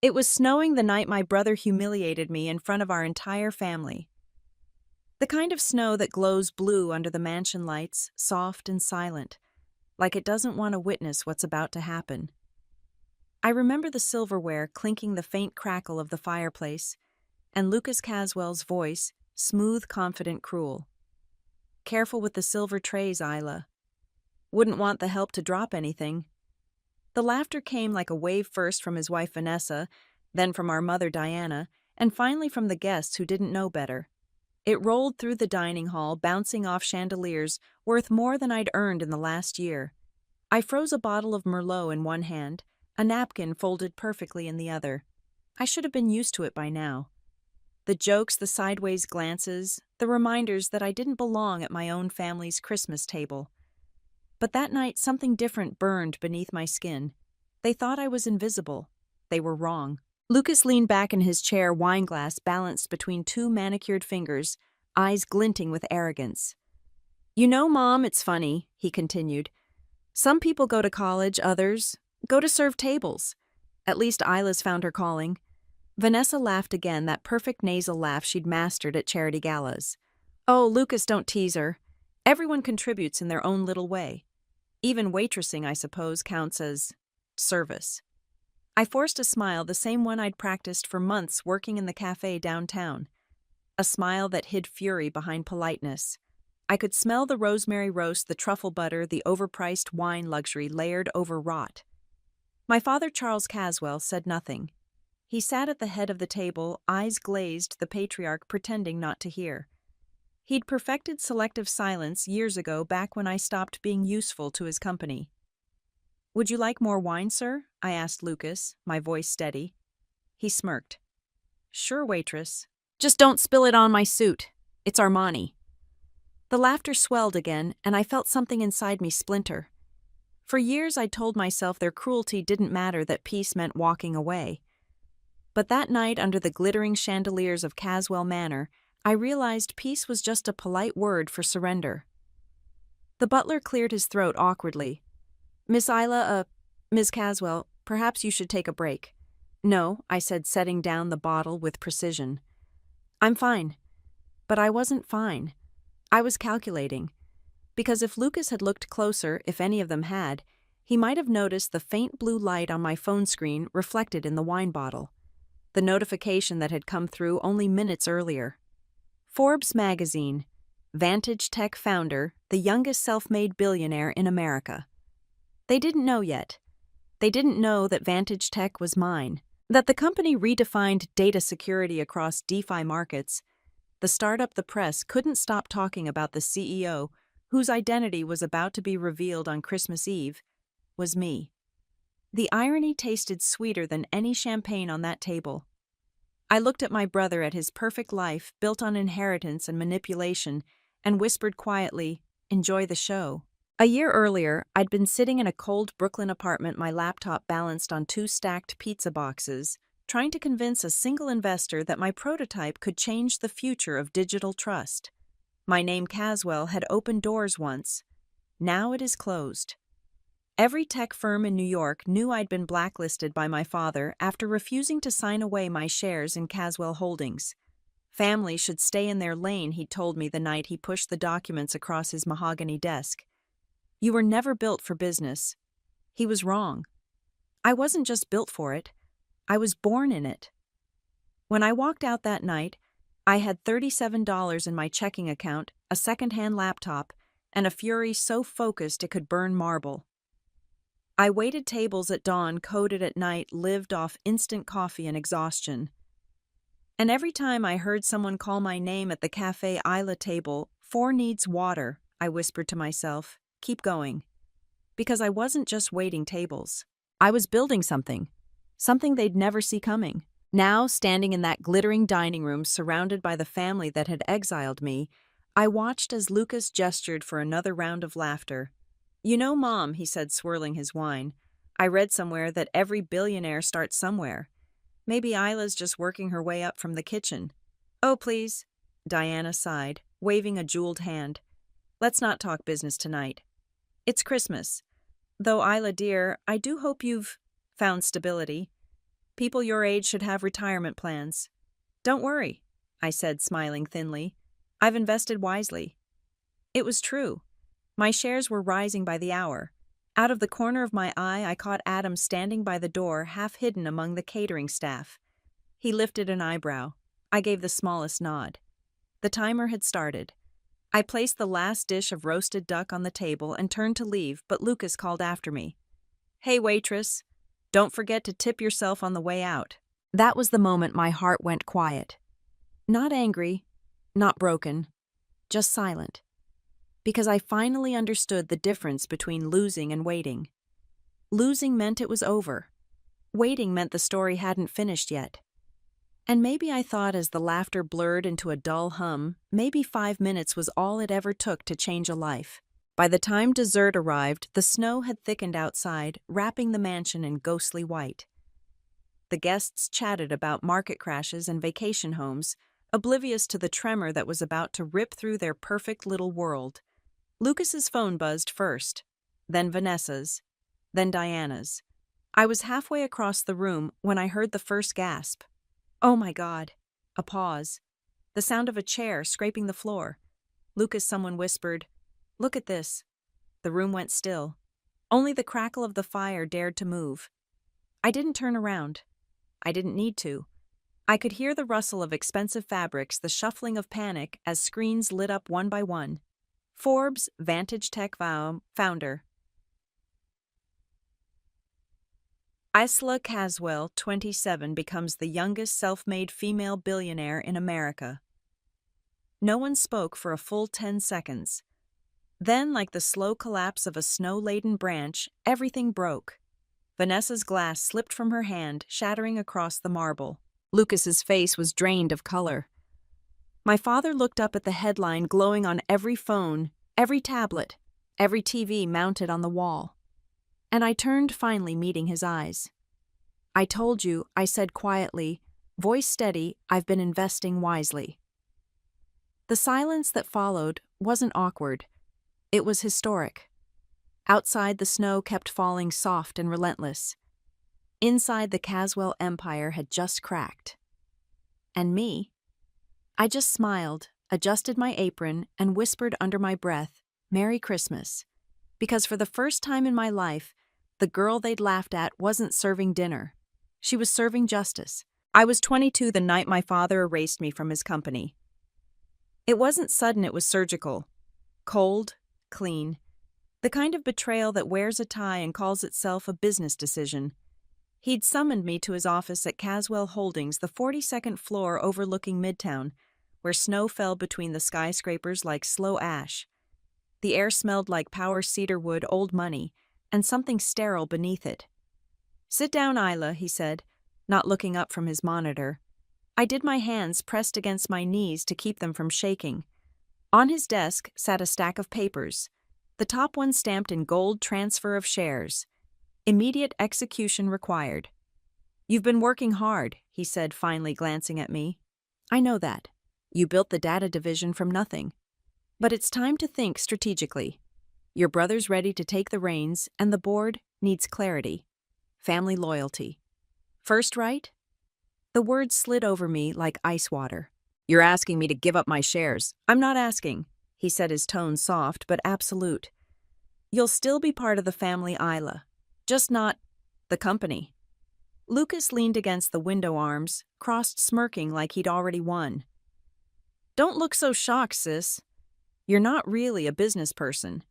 It was snowing the night my brother humiliated me in front of our entire family. The kind of snow that glows blue under the mansion lights, soft and silent, like it doesn't want to witness what's about to happen. I remember the silverware clinking, the faint crackle of the fireplace, and Lucas Caswell's voice, smooth, confident, cruel. "Careful with the silver trays, Isla. Wouldn't want the help to drop anything." The laughter came like a wave, first from his wife Vanessa, then from our mother Diana, and finally from the guests who didn't know better. It rolled through the dining hall, bouncing off chandeliers worth more than I'd earned in the last year. I froze a bottle of Merlot in one hand, a napkin folded perfectly in the other. I should have been used to it by now. The jokes, the sideways glances, the reminders that I didn't belong at my own family's Christmas table. But that night something different burned beneath my skin. They thought I was invisible. They were wrong. Lucas leaned back in his chair, wineglass balanced between two manicured fingers, eyes glinting with arrogance. "You know, Mom, it's funny," he continued. "Some people go to college, others go to serve tables. At least Isla's found her calling." Vanessa laughed again, that perfect nasal laugh she'd mastered at charity galas. "Oh, Lucas, don't tease her. Everyone contributes in their own little way. Even waitressing, I suppose, counts as service." I forced a smile, the same one I'd practiced for months working in the cafe downtown. A smile that hid fury behind politeness. I could smell the rosemary roast, the truffle butter, the overpriced wine luxury layered over rot. My father, Charles Caswell, said nothing. He sat at the head of the table, eyes glazed, the patriarch pretending not to hear. He'd perfected selective silence years ago, back when I stopped being useful to his company. "Would you like more wine, sir?" I asked Lucas, my voice steady. He smirked. "Sure, waitress. Just don't spill it on my suit. It's Armani." The laughter swelled again, and I felt something inside me splinter. For years I'd told myself their cruelty didn't matter, that peace meant walking away. But that night, under the glittering chandeliers of Caswell Manor, I realized peace was just a polite word for surrender. The butler cleared his throat awkwardly. "Miss Miss Caswell, perhaps you should take a break." "No," I said, setting down the bottle with precision. "I'm fine." But I wasn't fine. I was calculating. Because if Lucas had looked closer, if any of them had, he might have noticed the faint blue light on my phone screen reflected in the wine bottle. The notification that had come through only minutes earlier. Forbes magazine. Vantage Tech founder, the youngest self-made billionaire in America. They didn't know yet. They didn't know that Vantage Tech was mine, that the company redefined data security across DeFi markets. The startup the press couldn't stop talking about, the CEO, whose identity was about to be revealed on Christmas Eve, was me. The irony tasted sweeter than any champagne on that table. I looked at my brother, at his perfect life built on inheritance and manipulation, and whispered quietly, "Enjoy the show." A year earlier, I'd been sitting in a cold Brooklyn apartment, my laptop balanced on two stacked pizza boxes, trying to convince a single investor that my prototype could change the future of digital trust. My name, Caswell, had opened doors once. Now it is closed. Every tech firm in New York knew I'd been blacklisted by my father after refusing to sign away my shares in Caswell Holdings. Families should stay in their lane, he told me the night he pushed the documents across his mahogany desk. "You were never built for business." He was wrong. I wasn't just built for it. I was born in it. When I walked out that night, I had $37 in my checking account, a second-hand laptop, and a fury so focused it could burn marble. I waited tables at dawn, coded at night, lived off instant coffee and exhaustion. And every time I heard someone call my name at the Cafe Isla table, "Four needs water," I whispered to myself, "Keep going." Because I wasn't just waiting tables. I was building something they'd never see coming. Now, standing in that glittering dining room surrounded by the family that had exiled me, I watched as Lucas gestured for another round of laughter. "You know, Mom," he said, swirling his wine, "I read somewhere that every billionaire starts somewhere. Maybe Isla's just working her way up from the kitchen." "Oh, please," Diana sighed, waving a jeweled hand. "Let's not talk business tonight. It's Christmas. Though, Isla dear, I do hope you've found stability." People your age should have retirement plans. Don't worry, I said, smiling thinly. I've invested wisely. It was true. My shares were rising by the hour. Out of the corner of my eye, I caught Adam standing by the door, half hidden among the catering staff. He lifted an eyebrow. I gave the smallest nod. The timer had started. I placed the last dish of roasted duck on the table and turned to leave, but Lucas called after me. Hey, waitress, don't forget to tip yourself on the way out. That was the moment my heart went quiet. Not angry, not broken, just silent. Because I finally understood the difference between losing and waiting. Losing meant it was over. Waiting meant the story hadn't finished yet. And maybe I thought, as the laughter blurred into a dull hum, maybe 5 minutes was all it ever took to change a life. By the time dessert arrived, the snow had thickened outside, wrapping the mansion in ghostly white. The guests chatted about market crashes and vacation homes, oblivious to the tremor that was about to rip through their perfect little world. Lucas's phone buzzed first, then Vanessa's, then Diana's. I was halfway across the room when I heard the first gasp. Oh my God. A pause. The sound of a chair scraping the floor. Lucas, someone whispered, "Look at this." The room went still. Only the crackle of the fire dared to move. I didn't turn around. I didn't need to. I could hear the rustle of expensive fabrics, the shuffling of panic as screens lit up one by one. Forbes, Vantage Tech founder. Isla Caswell, 27, becomes the youngest self-made female billionaire in America. No one spoke for a full 10 seconds. Then, like the slow collapse of a snow-laden branch, everything broke. Vanessa's glass slipped from her hand, shattering across the marble. Lucas's face was drained of color. My father looked up at the headline glowing on every phone, every tablet, every TV mounted on the wall. And I turned, finally meeting his eyes. "I told you," I said quietly, voice steady, "I've been investing wisely." The silence that followed wasn't awkward. It was historic. Outside, the snow kept falling soft and relentless. Inside, the Caswell empire had just cracked. And me? I just smiled, adjusted my apron, and whispered under my breath, "Merry Christmas." Because for the first time in my life, the girl they'd laughed at wasn't serving dinner. She was serving justice. I was 22 the night my father erased me from his company. It wasn't sudden, it was surgical. Cold, clean. The kind of betrayal that wears a tie and calls itself a business decision. He'd summoned me to his office at Caswell Holdings, the 42nd floor overlooking Midtown, where snow fell between the skyscrapers like slow ash. The air smelled like power cedarwood, old money, and something sterile beneath it. "Sit down, Isla," he said, not looking up from his monitor. I did, my hands pressed against my knees to keep them from shaking. On his desk sat a stack of papers, the top one stamped in gold: transfer of shares. Immediate execution required. "You've been working hard," he said, finally glancing at me. "I know that. You built the data division from nothing. But it's time to think strategically. Your brother's ready to take the reins, and the board needs clarity. Family loyalty. First right?" The words slid over me like ice water. "You're asking me to give up my shares." "I'm not asking," he said, his tone soft but absolute. "You'll still be part of the family, Isla. Just not the company." Lucas leaned against the window arms, crossed, smirking like he'd already won. "Don't look so shocked, sis. You're not really a business person.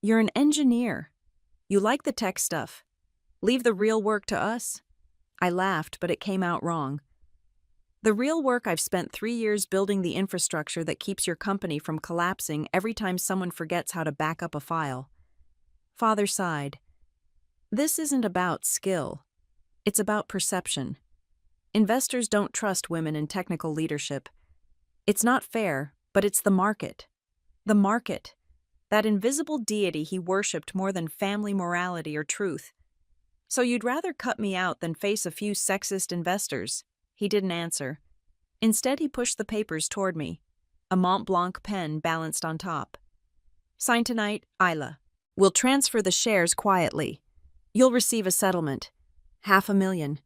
You're an engineer. You like the tech stuff. Leave the real work to us." I laughed, but it came out wrong. "The real work, I've spent 3 years building the infrastructure that keeps your company from collapsing every time someone forgets how to back up a file." Father sighed. "This isn't about skill. It's about perception. Investors don't trust women in technical leadership. It's not fair, but it's the market. The market. That invisible deity he worshipped more than family morality or truth. So you'd rather cut me out than face a few sexist investors?" He didn't answer. Instead, he pushed the papers toward me, a Mont Blanc pen balanced on top. "Sign tonight, Isla. We'll transfer the shares quietly. You'll receive a settlement. $500,000.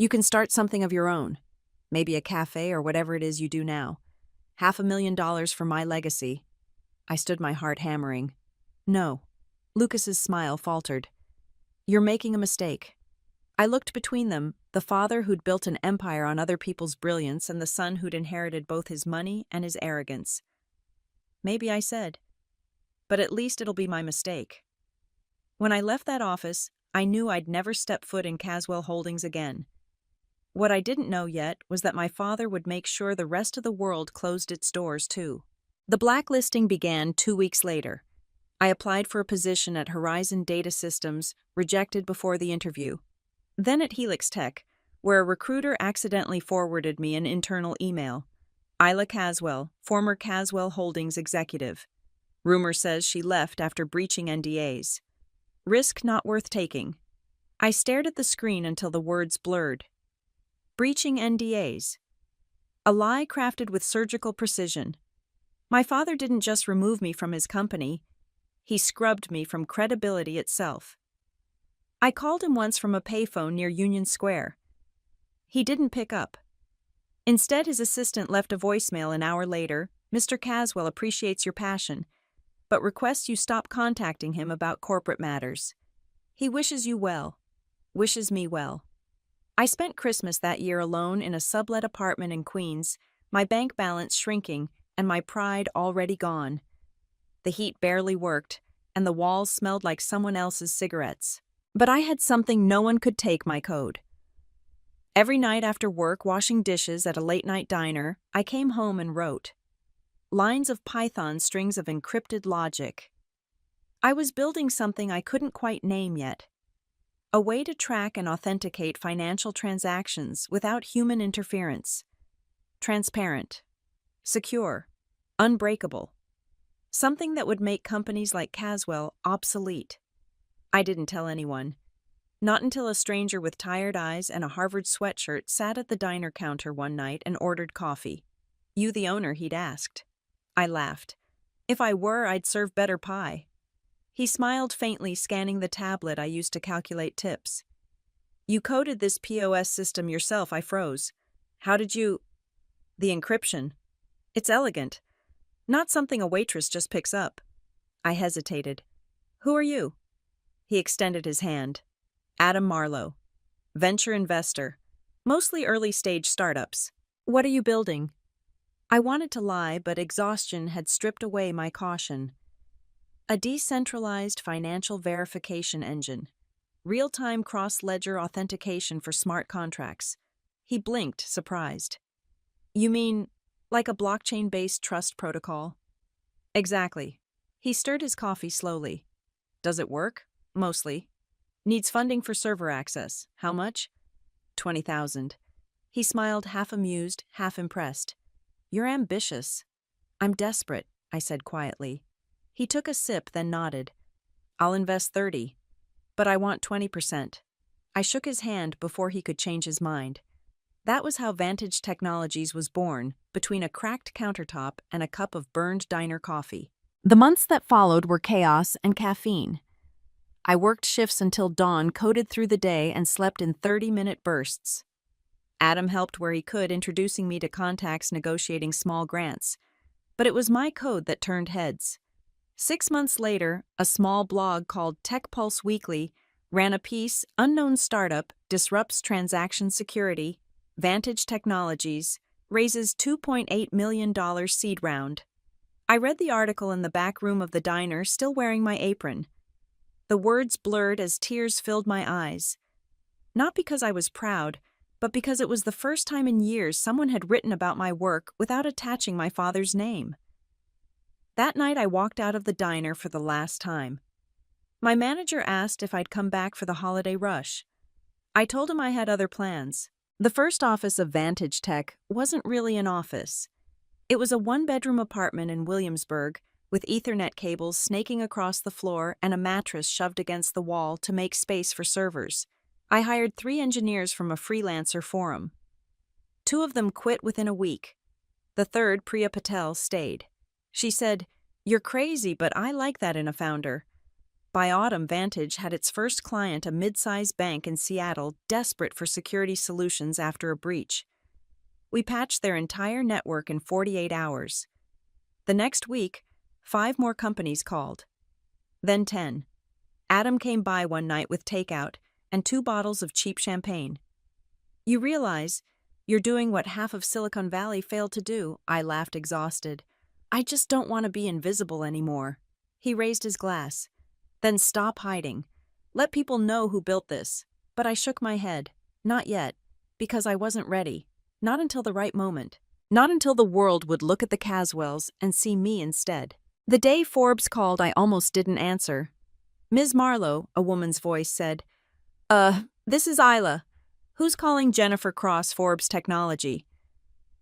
You can start something of your own. Maybe a cafe or whatever it is you do now. $500,000 for my legacy. I stood my heart hammering. No. Lucas's smile faltered. You're making a mistake. I looked between them, the father who'd built an empire on other people's brilliance and the son who'd inherited both his money and his arrogance. Maybe, I said, but at least it'll be my mistake. When I left that office, I knew I'd never step foot in Caswell Holdings again. What I didn't know yet was that my father would make sure the rest of the world closed its doors too. The blacklisting began 2 weeks later. I applied for a position at Horizon Data Systems, rejected before the interview. Then at Helix Tech, where a recruiter accidentally forwarded me an internal email. Isla Caswell, former Caswell Holdings executive. Rumor says she left after breaching NDAs. Risk not worth taking. I stared at the screen until the words blurred. Breaching NDAs. A lie crafted with surgical precision. My father didn't just remove me from his company, he scrubbed me from credibility itself. I called him once from a payphone near Union Square. He didn't pick up. Instead, his assistant left a voicemail an hour later. Mr. Caswell appreciates your passion, but requests you stop contacting him about corporate matters. He wishes you well. Wishes me well. I spent Christmas that year alone in a sublet apartment in Queens, my bank balance shrinking and my pride already gone. The heat barely worked, and the walls smelled like someone else's cigarettes. But I had something no one could take: my code. Every night after work, washing dishes at a late-night diner, I came home and wrote. Lines of Python strings of encrypted logic. I was building something I couldn't quite name yet. A way to track and authenticate financial transactions without human interference. Transparent. Secure. Unbreakable. Something that would make companies like Caswell obsolete. I didn't tell anyone. Not until a stranger with tired eyes and a Harvard sweatshirt sat at the diner counter one night and ordered coffee. You the owner, he'd asked. I laughed. If I were, I'd serve better pie. He smiled faintly, scanning the tablet I used to calculate tips. You coded this POS system yourself. I froze. How did you... The encryption. It's elegant. Not something a waitress just picks up. I hesitated. Who are you? He extended his hand. Adam Marlowe. Venture investor. Mostly early-stage startups. What are you building? I wanted to lie, but exhaustion had stripped away my caution. A decentralized financial verification engine. Real-time cross-ledger authentication for smart contracts. He blinked, surprised. You mean, like a blockchain-based trust protocol? Exactly. He stirred his coffee slowly. Does it work? Mostly. Needs funding for server access. How much? 20,000. He smiled, half amused, half impressed. You're ambitious. I'm desperate, I said quietly. He took a sip, then nodded. I'll invest 30, but I want 20%. I shook his hand before he could change his mind. That was how Vantage Technologies was born, between a cracked countertop and a cup of burned diner coffee. The months that followed were chaos and caffeine. I worked shifts until dawn, coded through the day, and slept in 30-minute bursts. Adam helped where he could, introducing me to contacts negotiating small grants. But it was my code that turned heads. 6 months later, a small blog called Tech Pulse Weekly ran a piece, Unknown Startup Disrupts Transaction Security, Vantage Technologies, raises $2.8 million seed round. I read the article in the back room of the diner, still wearing my apron. The words blurred as tears filled my eyes. Not because I was proud, but because it was the first time in years someone had written about my work without attaching my father's name. That night I walked out of the diner for the last time. My manager asked if I'd come back for the holiday rush. I told him I had other plans. The first office of Vantage Tech wasn't really an office. It was a one-bedroom apartment in Williamsburg, with Ethernet cables snaking across the floor and a mattress shoved against the wall to make space for servers. I hired 3 engineers from a freelancer forum. 2 of them quit within a week. The third, Priya Patel, stayed. She said, "You're crazy, but I like that in a founder." By autumn, Vantage had its first client, a mid-sized bank in Seattle, desperate for security solutions after a breach. We patched their entire network in 48 hours. The next week, 5 more companies called. Then 10. Adam came by one night with takeout and 2 bottles of cheap champagne. You realize you're doing what half of Silicon Valley failed to do, I laughed, exhausted. I just don't want to be invisible anymore. He raised his glass. Then stop hiding. Let people know who built this. But I shook my head. Not yet. Because I wasn't ready. Not until the right moment. Not until the world would look at the Caswells and see me instead. The day Forbes called, I almost didn't answer. Ms. Marlowe, a woman's voice said, this is Isla. Who's calling? Jennifer Cross, Forbes Technology.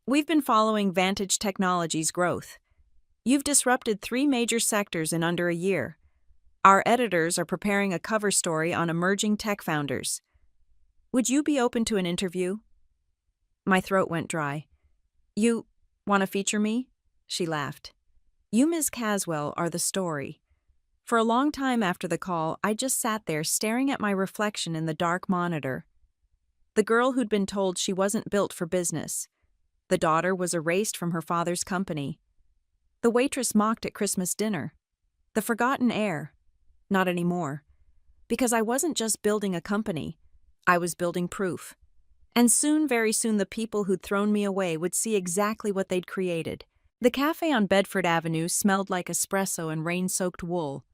We've been following Vantage Technology's growth. You've disrupted 3 major sectors in under a year. Our editors are preparing a cover story on emerging tech founders. Would you be open to an interview? My throat went dry. You want to feature me? She laughed. You, Ms. Caswell, are the story. For a long time after the call, I just sat there staring at my reflection in the dark monitor. The girl who'd been told she wasn't built for business. The daughter was erased from her father's company. The waitress mocked at Christmas dinner. The forgotten heir. Not anymore. Because I wasn't just building a company. I was building proof. And soon, very soon, the people who'd thrown me away would see exactly what they'd created. The cafe on Bedford Avenue smelled like espresso and rain-soaked wool.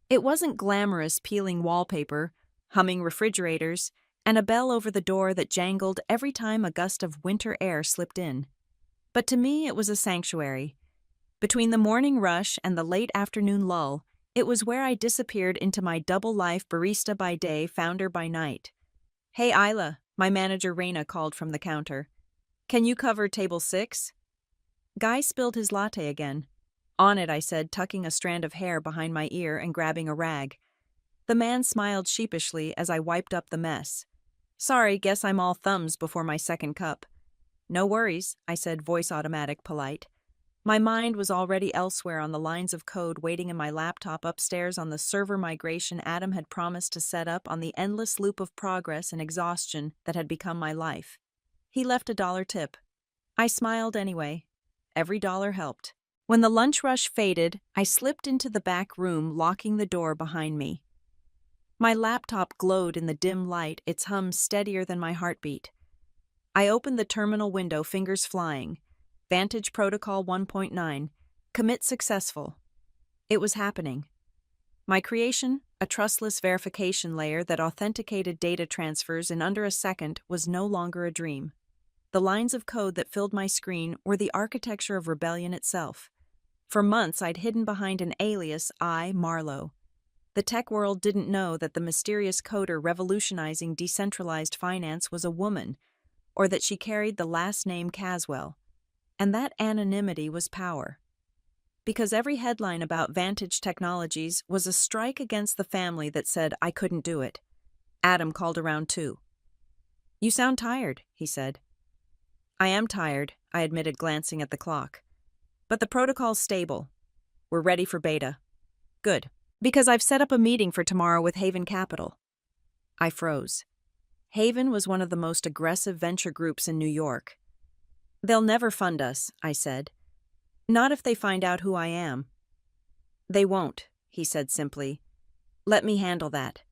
It wasn't glamorous peeling wallpaper, humming refrigerators, and a bell over the door that jangled every time a gust of winter air slipped in. But to me, it was a sanctuary. Between the morning rush and the late afternoon lull, it was where I disappeared into my double life, barista by day, founder by night. Hey, Isla, my manager Raina called from the counter. Can you cover table 6? Guy spilled his latte again. On it, I said, tucking a strand of hair behind my ear and grabbing a rag. The man smiled sheepishly as I wiped up the mess. Sorry, guess I'm all thumbs before my second cup. No worries, I said, voice automatic, polite. My mind was already elsewhere on the lines of code waiting in my laptop upstairs on the server migration Adam had promised to set up on the endless loop of progress and exhaustion that had become my life. He left a $1 tip. I smiled anyway. Every dollar helped. When the lunch rush faded, I slipped into the back room, locking the door behind me. My laptop glowed in the dim light, its hum steadier than my heartbeat. I opened the terminal window, fingers flying. Vantage Protocol 1.9. Commit successful. It was happening. My creation, a trustless verification layer that authenticated data transfers in under a second, was no longer a dream. The lines of code that filled my screen were the architecture of rebellion itself. For months, I'd hidden behind an alias, Marlowe. The tech world didn't know that the mysterious coder revolutionizing decentralized finance was a woman, or that she carried the last name Caswell. And that anonymity was power. Because every headline about Vantage Technologies was a strike against the family that said I couldn't do it. Adam called around too. You sound tired, he said. I am tired, I admitted, glancing at the clock. But the protocol's stable. We're ready for beta. Good. Because I've set up a meeting for tomorrow with Haven Capital. I froze. Haven was one of the most aggressive venture groups in New York. They'll never fund us, I said. Not if they find out who I am. They won't, he said simply. Let me handle that.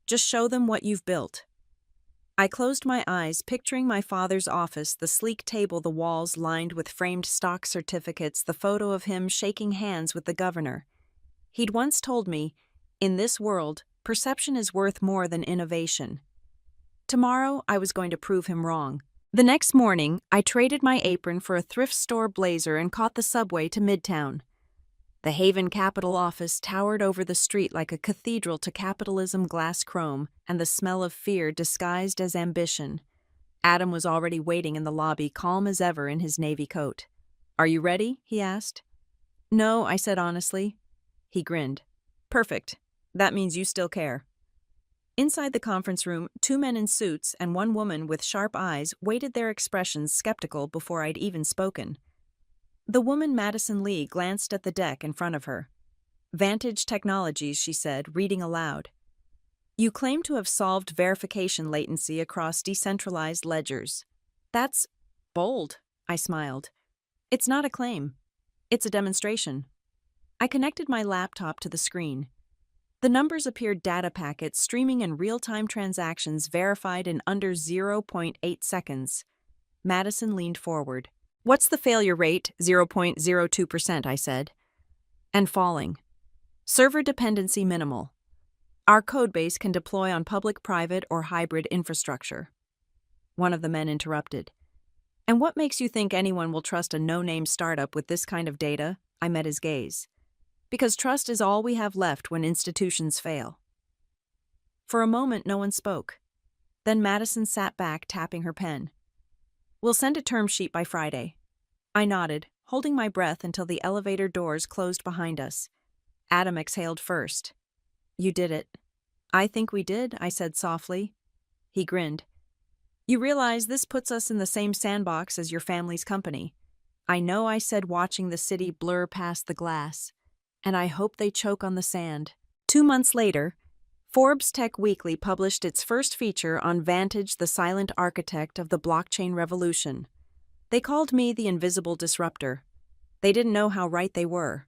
Just show them what you've built. I closed my eyes, picturing my father's office, the sleek table, the walls lined with framed stock certificates, the photo of him shaking hands with the governor. He'd once told me, in this world, perception is worth more than innovation. Tomorrow, I was going to prove him wrong. The next morning, I traded my apron for a thrift store blazer and caught the subway to Midtown. The Haven Capital office towered over the street like a cathedral to capitalism glass chrome and the smell of fear disguised as ambition. Adam was already waiting in the lobby, calm as ever in his navy coat. Are you ready? He asked. No, I said honestly. He grinned. Perfect. That means you still care. Inside the conference room, 2 men in suits and 1 woman with sharp eyes waited, their expressions skeptical before I'd even spoken. The woman, Madison Lee, glanced at the deck in front of her. Vantage Technologies, she said, reading aloud. You claim to have solved verification latency across decentralized ledgers. That's bold, I smiled. It's not a claim. It's a demonstration. I connected my laptop to the screen. The numbers appeared data packets streaming in real-time transactions verified in under zero point 0.8 seconds. Madison leaned forward. What's the failure rate? 0.02%, I said. And falling. Server dependency minimal. Our codebase can deploy on public, private, or hybrid infrastructure. One of the men interrupted. And what makes you think anyone will trust a no-name startup with this kind of data? I met his gaze. Because trust is all we have left when institutions fail. For a moment, no one spoke. Then Madison sat back, tapping her pen. We'll send a term sheet by Friday. I nodded, holding my breath until the elevator doors closed behind us. Adam exhaled first. You did it. I think we did, I said softly. He grinned. You realize this puts us in the same sandbox as your family's company. I know, I said, watching the city blur past the glass. And I hope they choke on the sand. 2 months later, Forbes Tech Weekly published its first feature on Vantage, the silent architect of the blockchain revolution. They called me the invisible disruptor. They didn't know how right they were.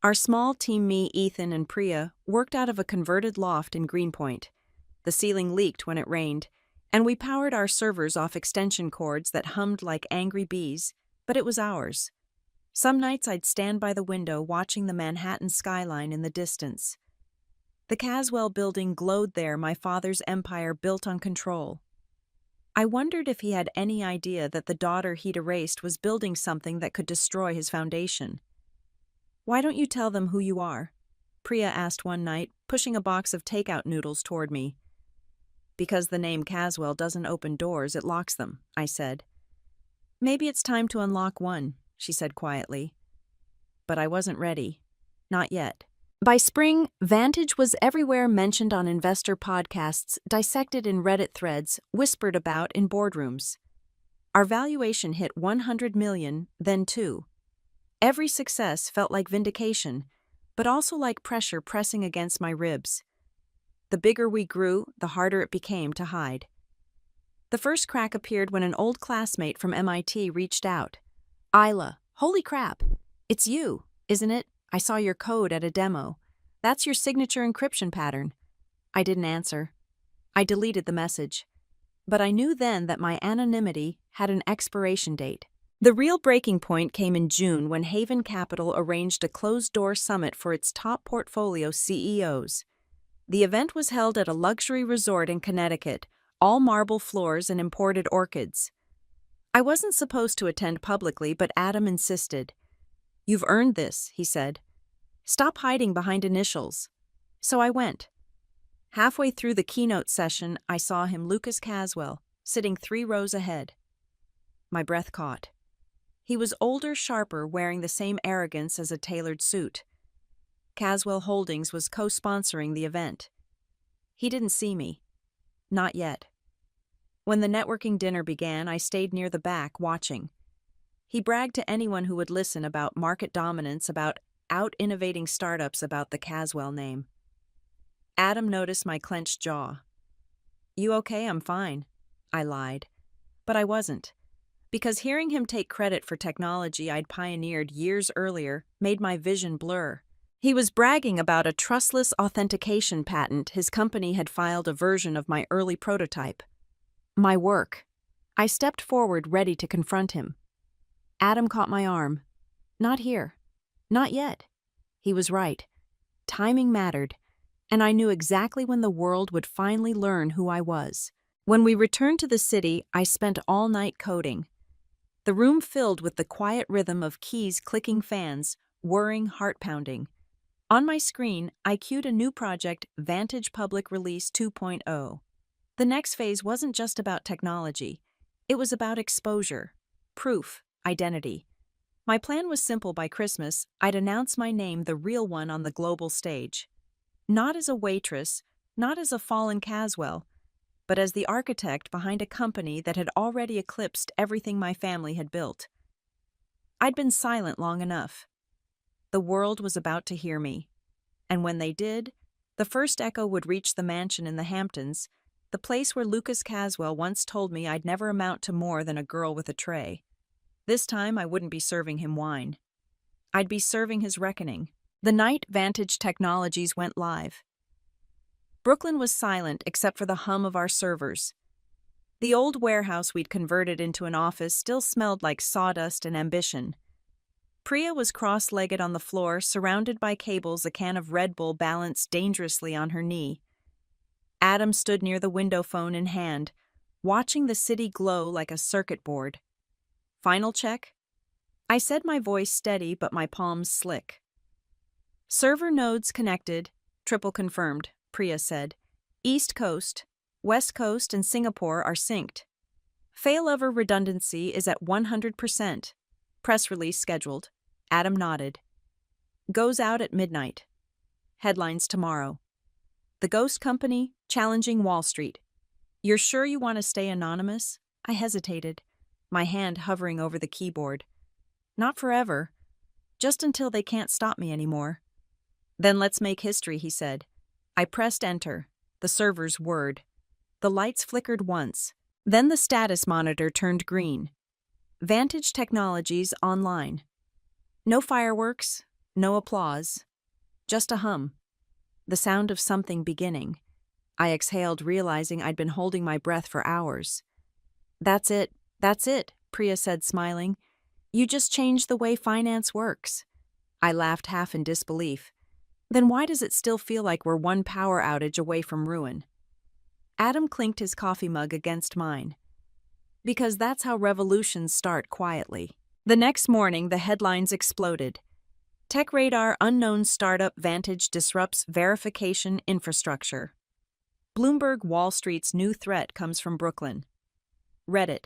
Our small team, me, Ethan, and Priya, worked out of a converted loft in Greenpoint. The ceiling leaked when it rained, and we powered our servers off extension cords that hummed like angry bees, but it was ours. Some nights I'd stand by the window watching the Manhattan skyline in the distance. The Caswell building glowed there, my father's empire built on control. I wondered if he had any idea that the daughter he'd erased was building something that could destroy his foundation. Why don't you tell them who you are? Priya asked one night, pushing a box of takeout noodles toward me. Because the name Caswell doesn't open doors, it locks them, I said. Maybe it's time to unlock one, she said quietly. But I wasn't ready. Not yet. By spring, Vantage was everywhere, mentioned on investor podcasts, dissected in Reddit threads, whispered about in boardrooms. Our valuation hit 100 million, then 2. Every success felt like vindication, but also like pressure pressing against my ribs. The bigger we grew, the harder it became to hide. The first crack appeared when an old classmate from MIT reached out. Isla, holy crap, it's you, isn't it? I saw your code at a demo. That's your signature encryption pattern. I didn't answer. I deleted the message. But I knew then that my anonymity had an expiration date. The real breaking point came in June when Haven Capital arranged a closed-door summit for its top portfolio CEOs. The event was held at a luxury resort in Connecticut, all marble floors and imported orchids. I wasn't supposed to attend publicly, but Adam insisted. You've earned this, he said. Stop hiding behind initials. So I went. Halfway through the keynote session, I saw him, Lucas Caswell, sitting 3 rows ahead. My breath caught. He was older, sharper, wearing the same arrogance as a tailored suit. Caswell Holdings was co-sponsoring the event. He didn't see me. Not yet. When the networking dinner began, I stayed near the back, watching. He bragged to anyone who would listen about market dominance, about out-innovating startups, about the Caswell name. Adam noticed my clenched jaw. You okay? I'm fine. I lied. But I wasn't. Because hearing him take credit for technology I'd pioneered years earlier made my vision blur. He was bragging about a trustless authentication patent his company had filed a version of my early prototype. My work. I stepped forward, ready to confront him. Adam caught my arm. Not here. Not yet. He was right. Timing mattered, and I knew exactly when the world would finally learn who I was. When we returned to the city, I spent all night coding. The room filled with the quiet rhythm of keys clicking, fans, whirring, heart-pounding. On my screen, I queued a new project, Vantage Public Release 2.0. The next phase wasn't just about technology. It was about exposure, proof, identity. My plan was simple. By Christmas, I'd announce my name, the real one, on the global stage. Not as a waitress, not as a fallen Caswell, but as the architect behind a company that had already eclipsed everything my family had built. I'd been silent long enough. The world was about to hear me. And when they did, the first echo would reach the mansion in the Hamptons, the place where Lucas Caswell once told me I'd never amount to more than a girl with a tray. This time I wouldn't be serving him wine. I'd be serving his reckoning. The night Vantage Technologies went live. Brooklyn was silent except for the hum of our servers. The old warehouse we'd converted into an office still smelled like sawdust and ambition. Priya was cross-legged on the floor, surrounded by cables, a can of Red Bull balanced dangerously on her knee. Adam stood near the window phone in hand, watching the city glow like a circuit board. Final check? I said, my voice steady but my palms slick. Server nodes connected, triple confirmed, Priya said. East Coast, West Coast, and Singapore are synced. Failover redundancy is at 100%. Press release scheduled. Adam nodded. Goes out at midnight. Headlines tomorrow. The Ghost Company challenging Wall Street. You're sure you want to stay anonymous? I hesitated, my hand hovering over the keyboard. Not forever. Just until they can't stop me anymore. Then let's make history, he said. I pressed enter, the server's word. The lights flickered once. Then the status monitor turned green. Vantage Technologies online. No fireworks, no applause. Just a hum. The sound of something beginning. I exhaled, realizing I'd been holding my breath for hours. That's it, Priya said, smiling. You just changed the way finance works. I laughed, half in disbelief. Then why does it still feel like we're one power outage away from ruin? Adam clinked his coffee mug against mine. Because that's how revolutions start, quietly. The next morning, the headlines exploded. Tech radar: unknown startup Vantage disrupts verification infrastructure. Bloomberg: Wall Street's new threat comes from Brooklyn. Reddit: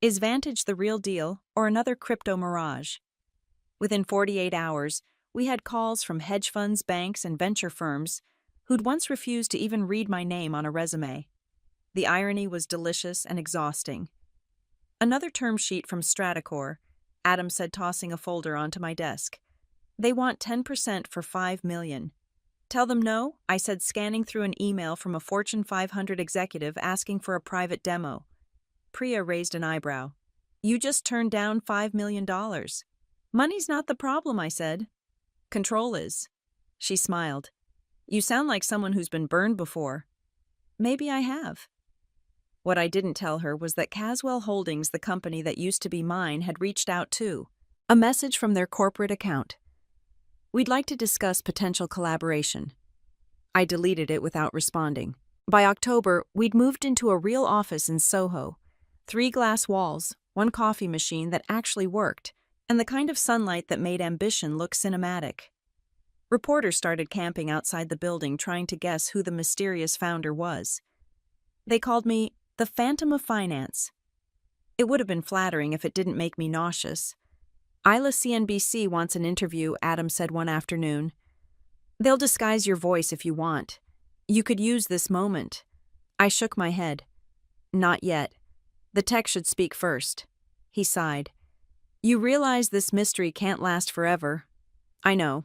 is Vantage the real deal or another crypto mirage? Within 48 hours, we had calls from hedge funds, banks, and venture firms who'd once refused to even read my name on a resume. The irony was delicious and exhausting. Another term sheet from Stratacore, Adam said, tossing a folder onto my desk. They want 10% for $5 million. Tell them no, I said, scanning through an email from a Fortune 500 executive asking for a private demo. Priya raised an eyebrow. You just turned down $5 million. Money's not the problem, I said. Control is. She smiled. You sound like someone who's been burned before. Maybe I have. What I didn't tell her was that Caswell Holdings, the company that used to be mine, had reached out too. A message from their corporate account. We'd like to discuss potential collaboration. I deleted it without responding. By October, we'd moved into a real office in Soho. 3 glass walls, 1 coffee machine that actually worked, and the kind of sunlight that made ambition look cinematic. Reporters started camping outside the building, trying to guess who the mysterious founder was. They called me the Phantom of Finance. It would have been flattering if it didn't make me nauseous. Isla CNBC wants an interview, Adam said one afternoon. They'll disguise your voice if you want. You could use this moment. I shook my head. Not yet. The tech should speak first. He sighed. You realize this mystery can't last forever. I know.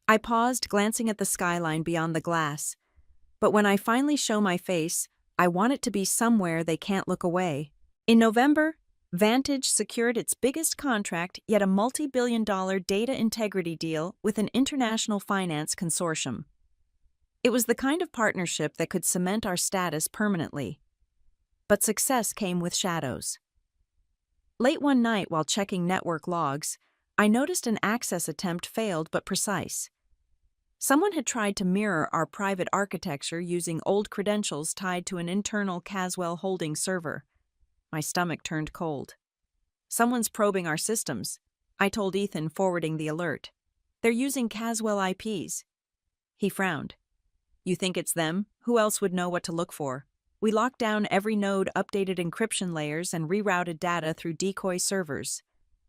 I paused, glancing at the skyline beyond the glass. But when I finally show my face, I want it to be somewhere they can't look away. In November, Vantage secured its biggest contract, yet a multi-billion-dollar data integrity deal with an international finance consortium. It was the kind of partnership that could cement our status permanently. But success came with shadows. Late one night, while checking network logs, I noticed an access attempt failed but precise. Someone had tried to mirror our private architecture using old credentials tied to an internal Caswell Holdings server. My stomach turned cold. Someone's probing our systems, I told Ethan, forwarding the alert. They're using Caswell IPs. He frowned. You think it's them? Who else would know what to look for? We locked down every node, updated encryption layers, and rerouted data through decoy servers.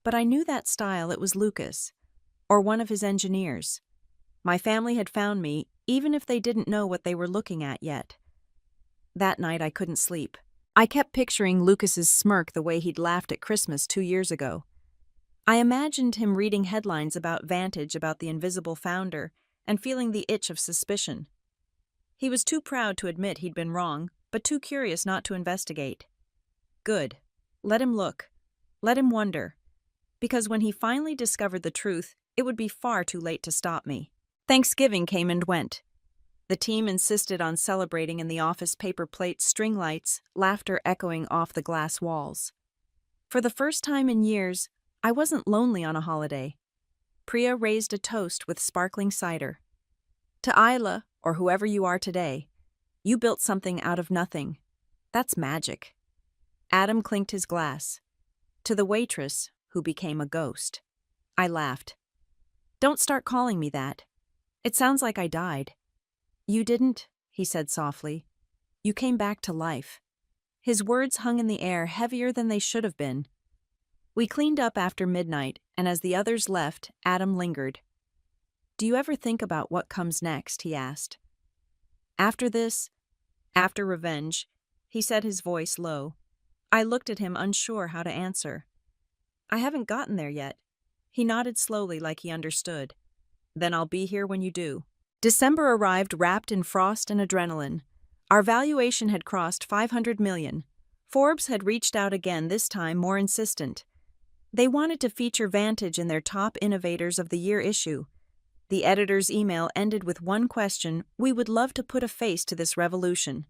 But I knew that style. It was Lucas, or one of his engineers. My family had found me, even if they didn't know what they were looking at yet. That night I couldn't sleep. I kept picturing Lucas's smirk the way he'd laughed at Christmas 2 years ago. I imagined him reading headlines about Vantage, about the invisible founder, and feeling the itch of suspicion. He was too proud to admit he'd been wrong, but too curious not to investigate. Good. Let him look. Let him wonder. Because when he finally discovered the truth, it would be far too late to stop me. Thanksgiving came and went. The team insisted on celebrating in the office, paper plates, string lights, laughter echoing off the glass walls. For the first time in years, I wasn't lonely on a holiday. Priya raised a toast with sparkling cider. To Isla, or whoever you are today, you built something out of nothing. That's magic. Adam clinked his glass. To the waitress, who became a ghost. I laughed. Don't start calling me that. It sounds like I died. You didn't, he said softly. You came back to life. His words hung in the air, heavier than they should have been. We cleaned up after midnight, and as the others left, Adam lingered. Do you ever think about what comes next? He asked. After this, after revenge, he said, his voice low. I looked at him, unsure how to answer. I haven't gotten there yet. He nodded slowly, like he understood. Then I'll be here when you do. December arrived wrapped in frost and adrenaline. Our valuation had crossed 500 million. Forbes had reached out again, this time more insistent. They wanted to feature Vantage in their Top Innovators of the Year issue. The editor's email ended with one question: we would love to put a face to this revolution.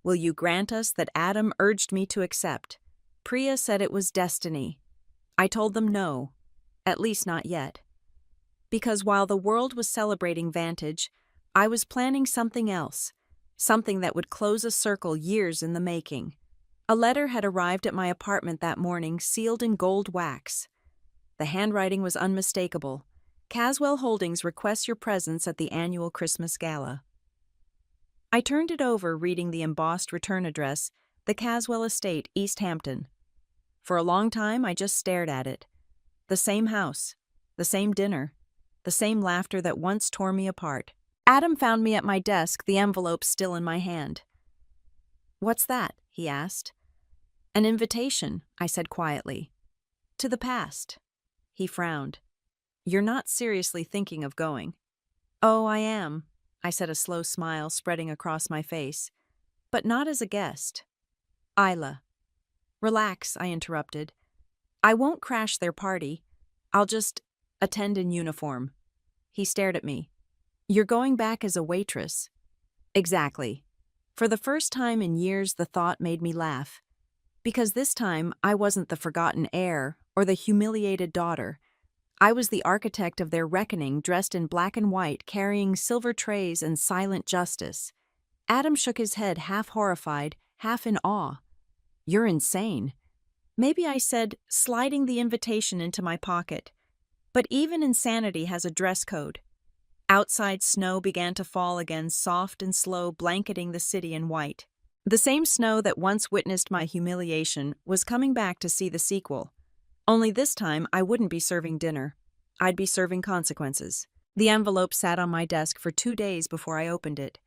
Will you grant us that Adam urged me to accept? Priya said it was destiny. I told them no, at least not yet. Because while the world was celebrating Vantage, I was planning something else, something that would close a circle years in the making. A letter had arrived at my apartment that morning, sealed in gold wax. The handwriting was unmistakable. Caswell Holdings requests your presence at the annual Christmas gala. I turned it over, reading the embossed return address, the Caswell Estate, East Hampton. For a long time, I just stared at it. The same house, the same dinner, the same laughter that once tore me apart. Adam found me at my desk, the envelope still in my hand. What's that? He asked. An invitation, I said quietly. To the past. He frowned. You're not seriously thinking of going? Oh, I am, I said, a slow smile spreading across my face. But not as a guest. Isla. Relax, I interrupted. I won't crash their party. I'll just attend in uniform. He stared at me. You're going back as a waitress. Exactly. For the first time in years, the thought made me laugh. Because this time, I wasn't the forgotten heir or the humiliated daughter. I was the architect of their reckoning, dressed in black and white, carrying silver trays and silent justice. Adam shook his head, half horrified, half in awe. You're insane. Maybe, I said, sliding the invitation into my pocket. But even insanity has a dress code. Outside, snow began to fall again, soft and slow, blanketing the city in white. The same snow that once witnessed my humiliation was coming back to see the sequel. Only this time, I wouldn't be serving dinner. I'd be serving consequences. The envelope sat on my desk for 2 days before I opened it.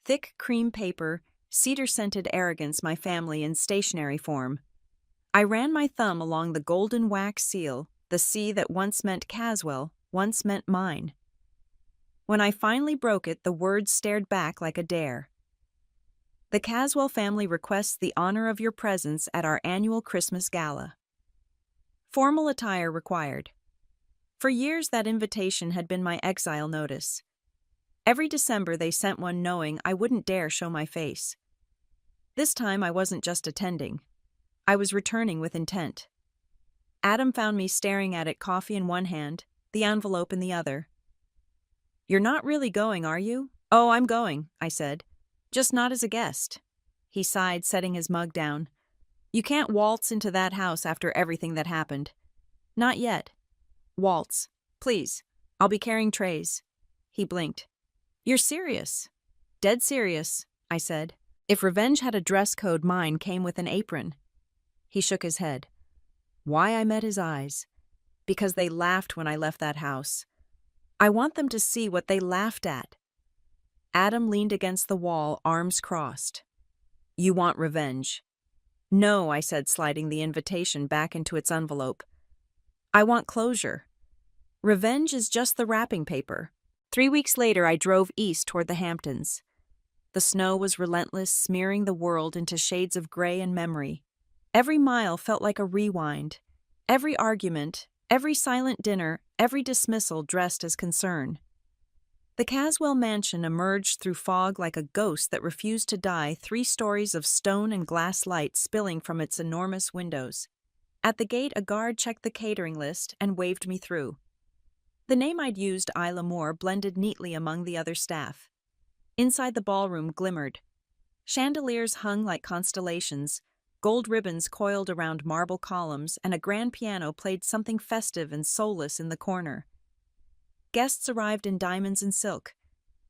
Thick cream paper, cedar-scented arrogance, my family in stationery form. I ran my thumb along the golden wax seal, the C that once meant Caswell, once meant mine. When I finally broke it, the words stared back like a dare. The Caswell family requests the honor of your presence at our annual Christmas gala. Formal attire required. For years, that invitation had been my exile notice. Every December, they sent one, knowing I wouldn't dare show my face. This time, I wasn't just attending. I was returning with intent. Adam found me staring at it, coffee in one hand, the envelope in the other. You're not really going, are you? Oh, I'm going, I said. Just not as a guest. He sighed, setting his mug down. You can't waltz into that house after everything that happened. Not yet. Waltz. Please. I'll be carrying trays. He blinked. You're serious. Dead serious, I said. If revenge had a dress code, mine came with an apron. He shook his head. Why, I met his eyes. Because they laughed when I left that house. I want them to see what they laughed at. Adam leaned against the wall, arms crossed. You want revenge? No, I said, sliding the invitation back into its envelope. I want closure. Revenge is just the wrapping paper. 3 weeks later, I drove east toward the Hamptons. The snow was relentless, smearing the world into shades of gray and memory. Every mile felt like a rewind. Every argument, every silent dinner, every dismissal dressed as concern. The Caswell mansion emerged through fog like a ghost that refused to die, 3 stories of stone and glass light spilling from its enormous windows. At the gate, a guard checked the catering list and waved me through. The name I'd used, Isla Moore, blended neatly among the other staff. Inside the ballroom glimmered. Chandeliers hung like constellations, gold ribbons coiled around marble columns, and a grand piano played something festive and soulless in the corner. Guests arrived in diamonds and silk.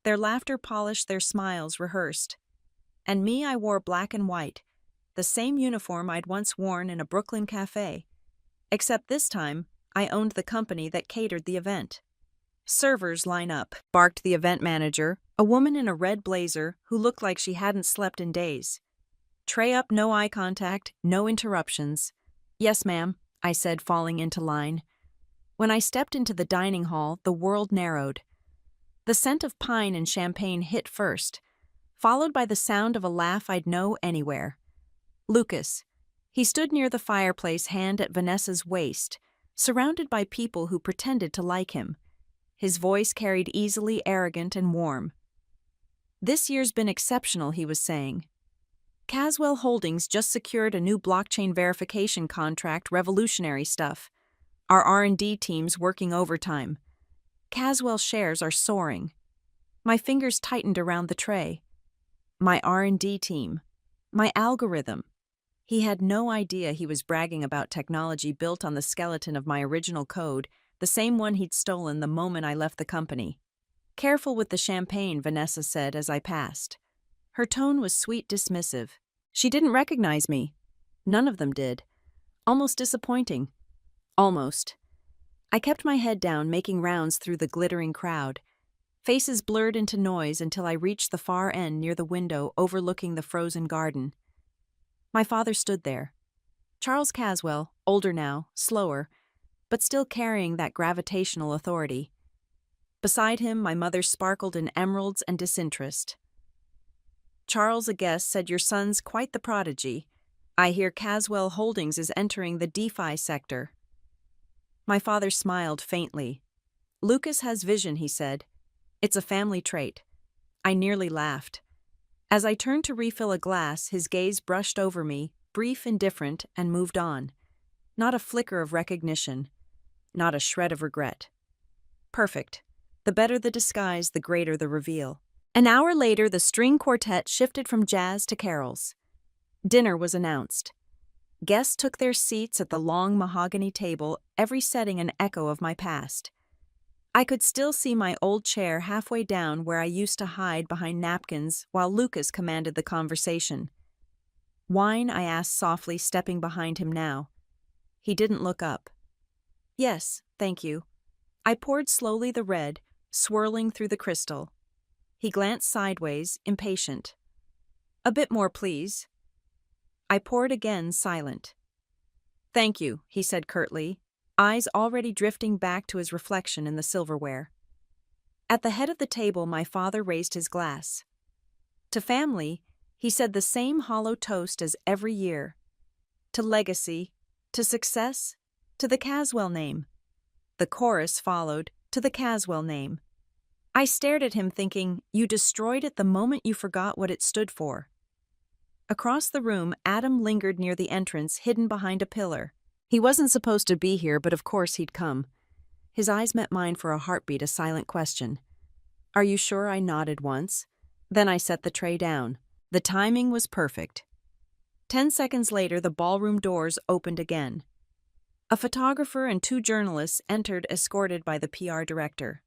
Their laughter polished, their smiles rehearsed. And me, I wore black and white, the same uniform I'd once worn in a Brooklyn cafe. Except this time, I owned the company that catered the event. "Servers, line up," barked the event manager, a woman in a red blazer who looked like she hadn't slept in days. "Tray up, no eye contact, no interruptions." "Yes, ma'am," I said, falling into line. When I stepped into the dining hall, the world narrowed. The scent of pine and champagne hit first, followed by the sound of a laugh I'd know anywhere. Lucas. He stood near the fireplace, hand at Vanessa's waist, surrounded by people who pretended to like him. His voice carried easily, arrogant and warm. "This year's been exceptional," he was saying. "Caswell Holdings just secured a new blockchain verification contract, revolutionary stuff. Our R&D team's working overtime. Caswell shares are soaring." My fingers tightened around the tray. My R&D team. My algorithm. He had no idea he was bragging about technology built on the skeleton of my original code, the same one he'd stolen the moment I left the company. "Careful with the champagne," Vanessa said as I passed. Her tone was sweet, dismissive. She didn't recognize me. None of them did. Almost disappointing. Almost. I kept my head down, making rounds through the glittering crowd. Faces blurred into noise until I reached the far end near the window overlooking the frozen garden. My father stood there. Charles Caswell, older now, slower, but still carrying that gravitational authority. Beside him, my mother sparkled in emeralds and disinterest. "Charles, a guest, said your son's quite the prodigy. I hear Caswell Holdings is entering the DeFi sector." My father smiled faintly. "Lucas has vision," he said. "It's a family trait." I nearly laughed. As I turned to refill a glass, his gaze brushed over me, brief, indifferent, and moved on. Not a flicker of recognition. Not a shred of regret. Perfect. The better the disguise, the greater the reveal. An hour later, the string quartet shifted from jazz to carols. Dinner was announced. Guests took their seats at the long mahogany table, every setting an echo of my past. I could still see my old chair halfway down where I used to hide behind napkins while Lucas commanded the conversation. "Wine?" I asked softly, stepping behind him now. He didn't look up. "Yes, thank you." I poured slowly the red, swirling through the crystal. He glanced sideways, impatient. "A bit more, please." I poured again, silent. "Thank you," he said curtly, eyes already drifting back to his reflection in the silverware. At the head of the table, my father raised his glass. To family, he said the same hollow toast as every year. To legacy, to success, to the Caswell name. The chorus followed, to the Caswell name. I stared at him thinking, you destroyed it the moment you forgot what it stood for. Across the room, Adam lingered near the entrance, hidden behind a pillar. He wasn't supposed to be here, but of course he'd come. His eyes met mine for a heartbeat, a silent question. "Are you sure?" I nodded once. Then I set the tray down. The timing was perfect. 10 seconds later, the ballroom doors opened again. A photographer and 2 journalists entered, escorted by the PR director.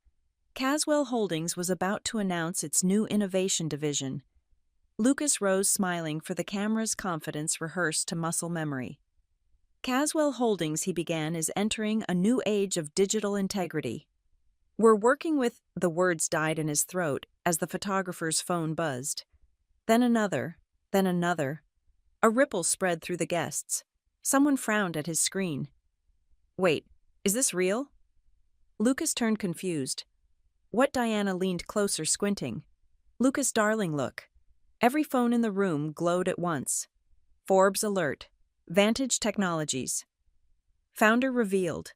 Caswell Holdings was about to announce its new innovation division. Lucas rose smiling, for the camera's confidence rehearsed to muscle memory. "Caswell Holdings," he began, "is entering a new age of digital integrity. We're working with—" The words died in his throat as the photographer's phone buzzed. Then another, then another. A ripple spread through the guests. Someone frowned at his screen. "Wait, is this real?" Lucas turned confused. What? Diana leaned closer, squinting. Lucas, darling, look. Every phone in the room glowed at once. Forbes alert. Vantage Technologies. Founder revealed.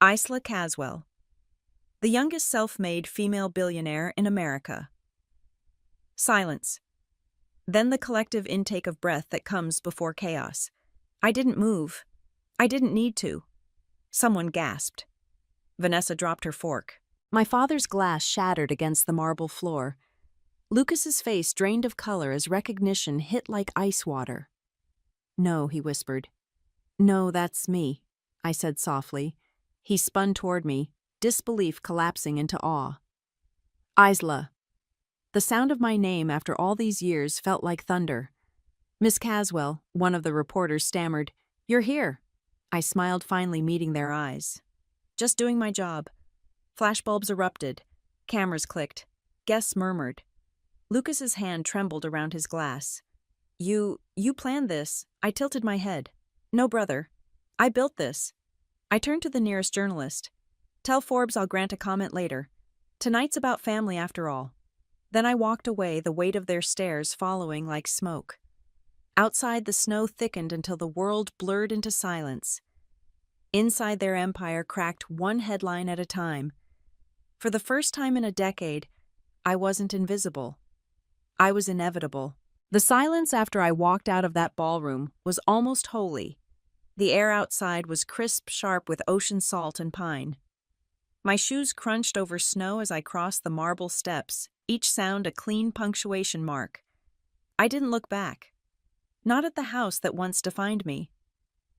Isla Caswell. The youngest self-made female billionaire in America. Silence. Then the collective intake of breath that comes before chaos. I didn't move. I didn't need to. Someone gasped. Vanessa dropped her fork. My father's glass shattered against the marble floor. Lucas's face drained of color as recognition hit like ice water. No, he whispered. No, that's me, I said softly. He spun toward me, disbelief collapsing into awe. Isla. The sound of my name after all these years felt like thunder. Miss Caswell, one of the reporters, stammered, You're here. I smiled, finally meeting their eyes. Just doing my job. Flashbulbs erupted. Cameras clicked. Guests murmured. Lucas's hand trembled around his glass. You planned this. I tilted my head. No, brother. I built this. I turned to the nearest journalist. Tell Forbes I'll grant a comment later. Tonight's about family after all. Then I walked away, the weight of their stares following like smoke. Outside, the snow thickened until the world blurred into silence. Inside, their empire cracked one headline at a time. For the first time in a decade, I wasn't invisible. I was inevitable. The silence after I walked out of that ballroom was almost holy. The air outside was crisp, sharp with ocean salt and pine. My shoes crunched over snow as I crossed the marble steps, each sound a clean punctuation mark. I didn't look back. Not at the house that once defined me.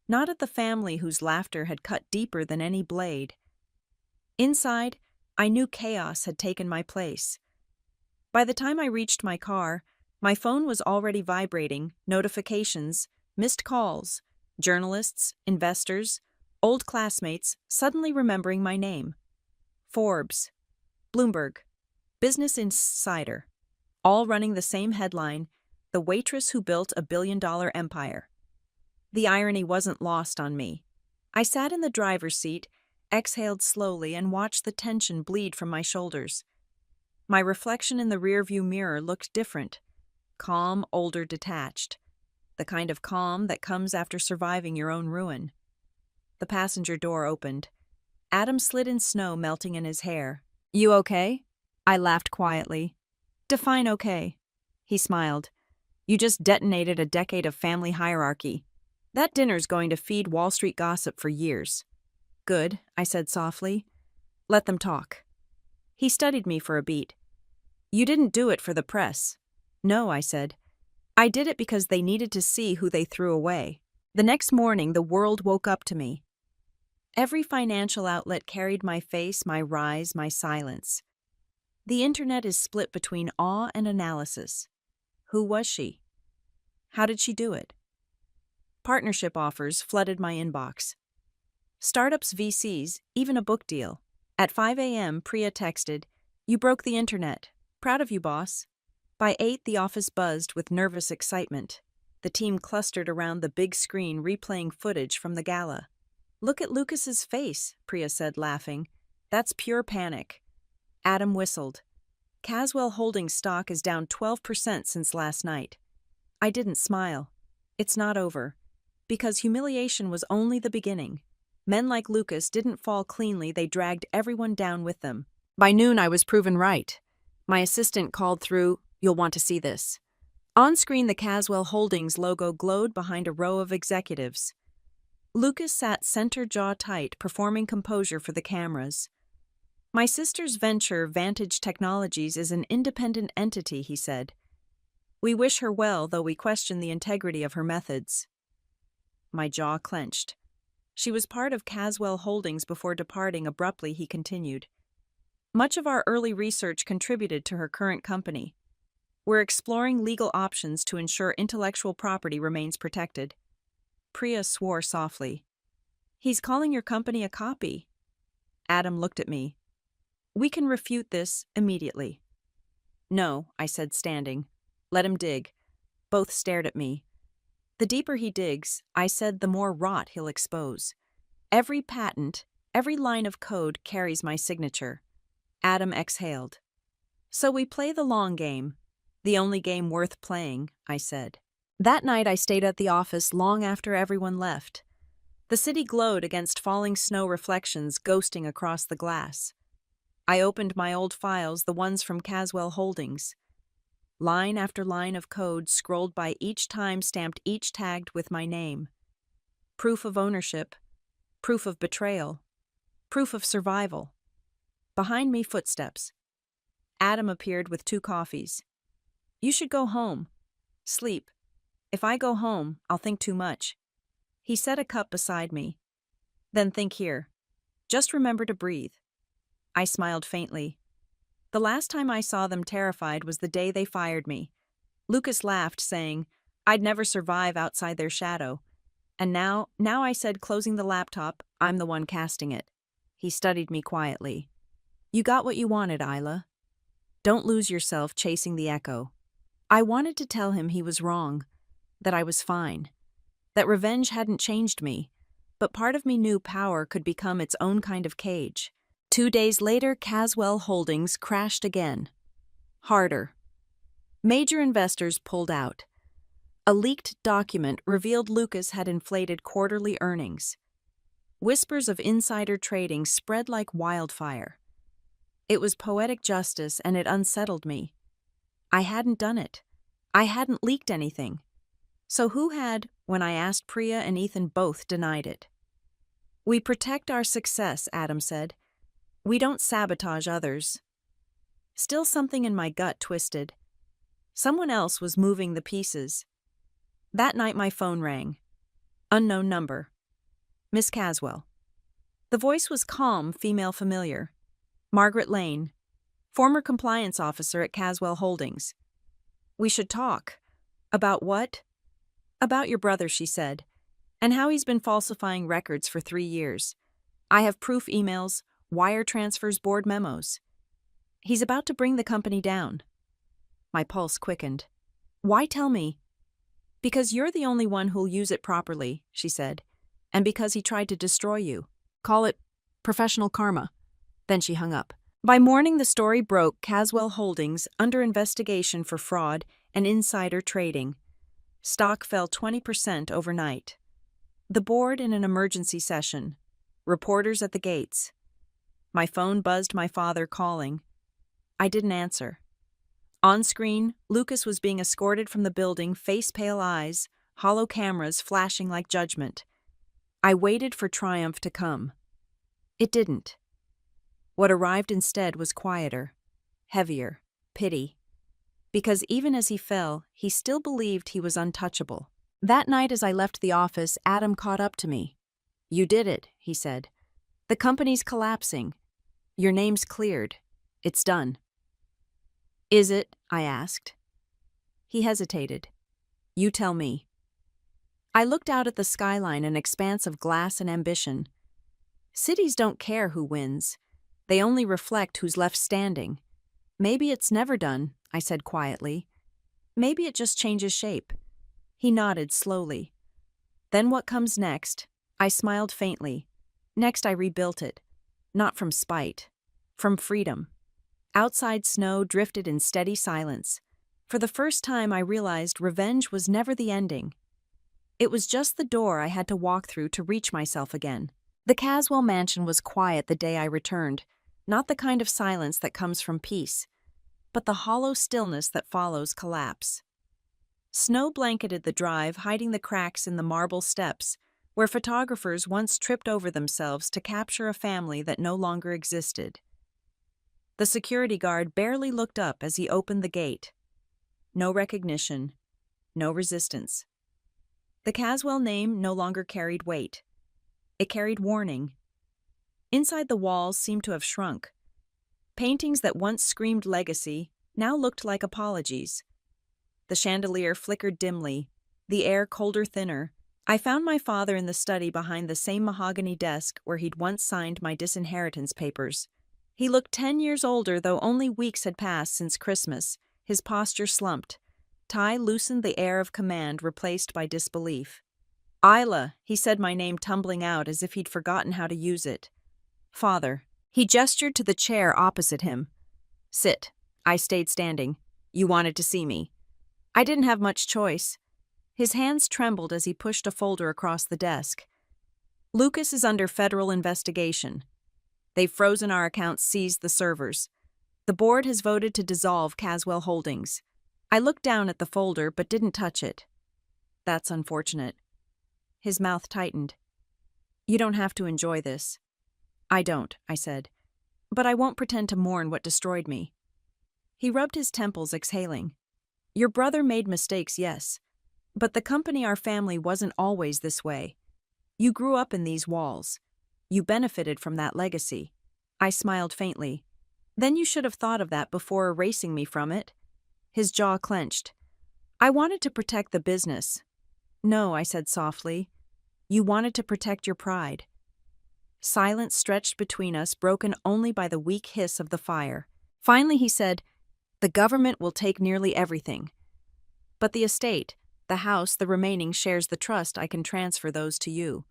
Not at the family whose laughter had cut deeper than any blade. Inside, I knew chaos had taken my place. By the time I reached my car, my phone was already vibrating, notifications, missed calls, journalists, investors, old classmates suddenly remembering my name. Forbes, Bloomberg, Business Insider, all running the same headline, the waitress who built a billion-dollar empire. The irony wasn't lost on me. I sat in the driver's seat, exhaled slowly, and watched the tension bleed from my shoulders. My reflection in the rearview mirror looked different. Calm, older, detached. The kind of calm that comes after surviving your own ruin. The passenger door opened. Adam slid in snow melting in his hair. You okay? I laughed quietly. Define okay. He smiled. You just detonated a decade of family hierarchy. That dinner's going to feed Wall Street gossip for years. Good, I said softly. Let them talk. He studied me for a beat. You didn't do it for the press. No, I said. I did it because they needed to see who they threw away. The next morning, the world woke up to me. Every financial outlet carried my face, my rise, my silence. The internet is split between awe and analysis. Who was she? How did she do it? Partnership offers flooded my inbox. Startups, VCs, even a book deal. At 5 a.m., Priya texted, You broke the internet. Proud of you, boss. By 8, the office buzzed with nervous excitement. The team clustered around the big screen replaying footage from the gala. Look at Lucas's face, Priya said, laughing. That's pure panic. Adam whistled. Caswell Holdings stock is down 12% since last night. I didn't smile. It's not over. Because humiliation was only the beginning. Men like Lucas didn't fall cleanly, they dragged everyone down with them. By noon, I was proven right. My assistant called through, You'll want to see this. On screen, the Caswell Holdings logo glowed behind a row of executives. Lucas sat center jaw tight, performing composure for the cameras. My sister's venture, Vantage Technologies, is an independent entity, he said. We wish her well, though we question the integrity of her methods. My jaw clenched. She was part of Caswell Holdings before departing. Abruptly, he continued. Much of our early research contributed to her current company. We're exploring legal options to ensure intellectual property remains protected. Priya swore softly. He's calling your company a copy. Adam looked at me. We can refute this immediately. No, I said, standing. Let him dig. Both stared at me. The deeper he digs, I said, the more rot he'll expose. Every patent, every line of code carries my signature. Adam exhaled. So we play the long game. The only game worth playing, I said. That night I stayed at the office long after everyone left. The city glowed against falling snow reflections ghosting across the glass. I opened my old files, the ones from Caswell Holdings. Line after line of code scrolled by, each time stamped, each tagged with my name. Proof of ownership, proof of betrayal, proof of survival. Behind me, footsteps. Adam appeared with 2 coffees. You should go home. Sleep. If I go home, I'll think too much. He set a cup beside me. Then think here. Just remember to breathe. I smiled faintly. The last time I saw them terrified was the day they fired me. Lucas laughed, saying, I'd never survive outside their shadow. And now I said, closing the laptop, I'm the one casting it. He studied me quietly. You got what you wanted, Isla. Don't lose yourself chasing the echo. I wanted to tell him he was wrong, that I was fine, that revenge hadn't changed me, but part of me knew power could become its own kind of cage. 2 days later, Caswell Holdings crashed again. Harder. Major investors pulled out. A leaked document revealed Lucas had inflated quarterly earnings. Whispers of insider trading spread like wildfire. It was poetic justice, and it unsettled me. I hadn't done it. I hadn't leaked anything. So who had, when I asked? Priya and Ethan both denied it. We protect our success, Adam said. We don't sabotage others. Still, something in my gut twisted. Someone else was moving the pieces. That night my phone rang. Unknown number. Miss Caswell. The voice was calm, female familiar. Margaret Lane, former compliance officer at Caswell Holdings. We should talk. About what? About your brother, she said, and how he's been falsifying records for 3 years. I have proof: emails, wire transfers, board memos. He's about to bring the company down. My pulse quickened. Why tell me? Because you're the only one who'll use it properly, she said, and because he tried to destroy you. Call it professional karma. Then she hung up. By morning, the story broke: Caswell Holdings under investigation for fraud and insider trading. Stock fell 20% overnight. The board in an emergency session. Reporters at the gates. My phone buzzed, my father calling. I didn't answer. On screen, Lucas was being escorted from the building, face-pale eyes, hollow cameras flashing like judgment. I waited for triumph to come. It didn't. What arrived instead was quieter, heavier, pity. Because even as he fell, he still believed he was untouchable. That night as I left the office, Adam caught up to me. You did it, he said. The company's collapsing. Your name's cleared. It's done. Is it? I asked. He hesitated. You tell me. I looked out at the skyline, an expanse of glass and ambition. Cities don't care who wins. They only reflect who's left standing. Maybe it's never done, I said quietly. Maybe it just changes shape. He nodded slowly. Then what comes next? I smiled faintly. Next I rebuilt it. Not from spite. From freedom. Outside snow drifted in steady silence. For the first time I realized revenge was never the ending. It was just the door I had to walk through to reach myself again. The Caswell mansion was quiet the day I returned. Not the kind of silence that comes from peace, but the hollow stillness that follows collapse. Snow blanketed the drive, hiding the cracks in the marble steps, where photographers once tripped over themselves to capture a family that no longer existed. The security guard barely looked up as he opened the gate. No recognition, no resistance. The Caswell name no longer carried weight. It carried warning. Inside, the walls seemed to have shrunk. Paintings that once screamed legacy now looked like apologies. The chandelier flickered dimly, the air colder, thinner. I found my father in the study behind the same mahogany desk where he'd once signed my disinheritance papers. He looked 10 years older, though only weeks had passed since Christmas. His posture slumped. Tie loosened, the air of command replaced by disbelief. Isla, he said, my name tumbling out as if he'd forgotten how to use it. Father, He gestured to the chair opposite him. Sit. I stayed standing. You wanted to see me. I didn't have much choice. His hands trembled as he pushed a folder across the desk. Lucas is under federal investigation. They've frozen our accounts, seized the servers. The board has voted to dissolve Caswell Holdings. I looked down at the folder but didn't touch it. That's unfortunate. His mouth tightened. You don't have to enjoy this. I don't, I said. But I won't pretend to mourn what destroyed me. He rubbed his temples, exhaling. Your brother made mistakes, yes. But the company, our family, wasn't always this way. You grew up in these walls. You benefited from that legacy. I smiled faintly. Then you should have thought of that before erasing me from it. His jaw clenched. I wanted to protect the business. No, I said softly. You wanted to protect your pride. Silence stretched between us, broken only by the weak hiss of the fire. Finally he said, The government will take nearly everything. But the estate, the house, the remaining shares the trust. I can transfer those to you.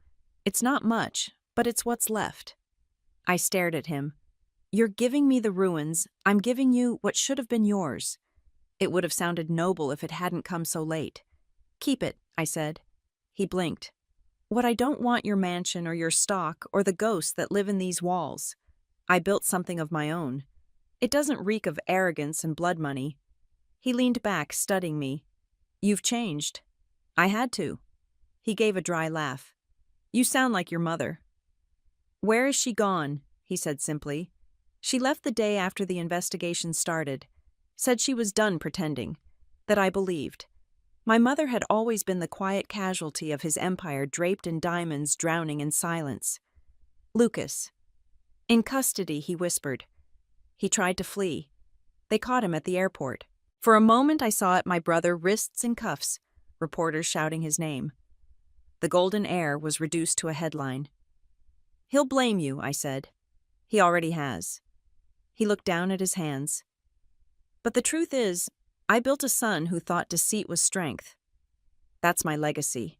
It's not much, but it's what's left. I stared at him. You're giving me the ruins. I'm giving you what should have been yours. It would have sounded noble if it hadn't come so late. Keep it, I said. He blinked. What I don't want your mansion or your stock or the ghosts that live in these walls. I built something of my own. It doesn't reek of arrogance and blood money. He leaned back, studying me. You've changed. I had to. He gave a dry laugh. You sound like your mother. Where is she gone? He said simply. She left the day after the investigation started. Said she was done pretending. That I believed. My mother had always been the quiet casualty of his empire, draped in diamonds, drowning in silence. Lucas. In custody, he whispered. He tried to flee. They caught him at the airport. For a moment I saw it, my brother, wrists in cuffs, reporters shouting his name. The golden heir was reduced to a headline. He'll blame you, I said. He already has. He looked down at his hands. But the truth is, I built a son who thought deceit was strength. That's my legacy.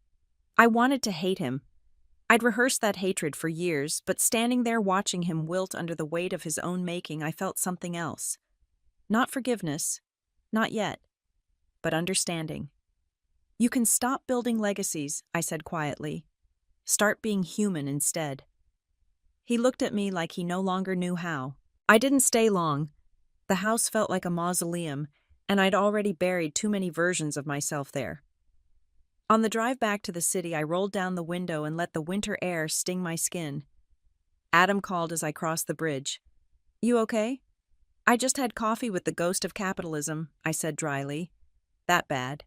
I wanted to hate him. I'd rehearsed that hatred for years, but standing there watching him wilt under the weight of his own making, I felt something else. Not forgiveness, not yet, but understanding. You can stop building legacies, I said quietly. Start being human instead. He looked at me like he no longer knew how. I didn't stay long. The house felt like a mausoleum, and I'd already buried too many versions of myself there. On the drive back to the city, I rolled down the window and let the winter air sting my skin. Adam called as I crossed the bridge. You okay? I just had coffee with the ghost of capitalism, I said dryly. That bad.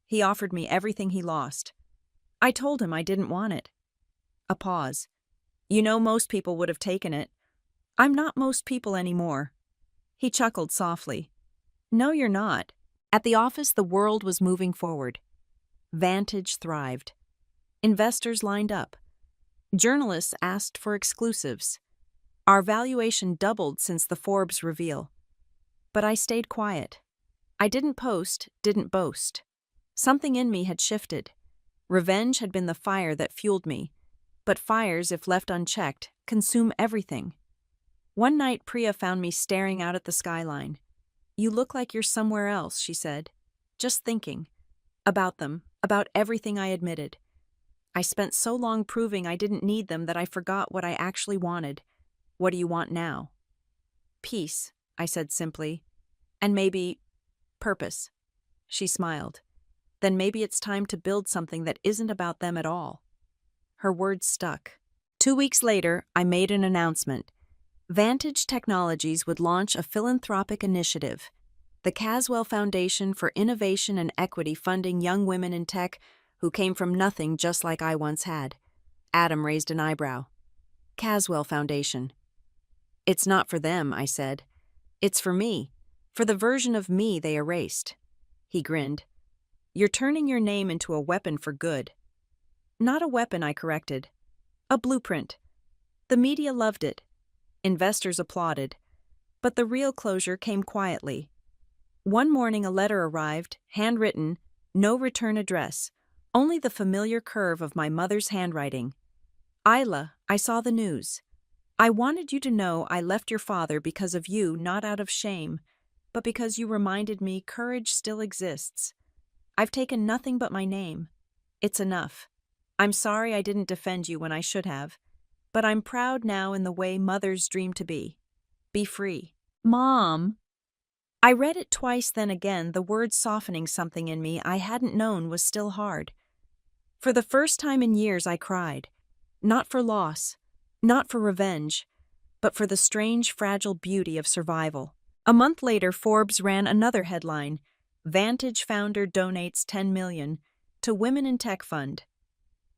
He offered me everything he lost. I told him I didn't want it. A pause. You know, most people would have taken it. I'm not most people anymore. He chuckled softly. No, you're not. At the office, the world was moving forward. Vantage thrived. Investors lined up. Journalists asked for exclusives. Our valuation doubled since the Forbes reveal. But I stayed quiet. I didn't post, didn't boast. Something in me had shifted. Revenge had been the fire that fueled me. But fires, if left unchecked, consume everything. One night, Priya found me staring out at the skyline. You look like you're somewhere else, she said. Just thinking. About them, about everything I admitted. I spent so long proving I didn't need them that I forgot what I actually wanted. What do you want now? Peace, I said simply. And maybe purpose. She smiled. Then maybe it's time to build something that isn't about them at all. Her words stuck. 2 weeks later, I made an announcement. Vantage Technologies would launch a philanthropic initiative, the Caswell Foundation for Innovation and Equity, funding young women in tech who came from nothing, just like I once had. Adam raised an eyebrow. Caswell Foundation. It's not for them, I said. It's for me, for the version of me they erased. He grinned. You're turning your name into a weapon for good. Not a weapon, I corrected. A blueprint. The media loved it. Investors applauded. But the real closure came quietly. One morning a letter arrived, handwritten, no return address, only the familiar curve of my mother's handwriting. Isla, I saw the news. I wanted you to know I left your father because of you, not out of shame, but because you reminded me courage still exists. I've taken nothing but my name. It's enough. I'm sorry I didn't defend you when I should have, but I'm proud now in the way mothers dream to be. Be free. Mom. I read it twice, then again, the words softening something in me I hadn't known was still hard. For the first time in years, I cried. Not for loss, not for revenge, but for the strange, fragile beauty of survival. A month later, Forbes ran another headline: Vantage founder donates $10 million to Women in Tech Fund.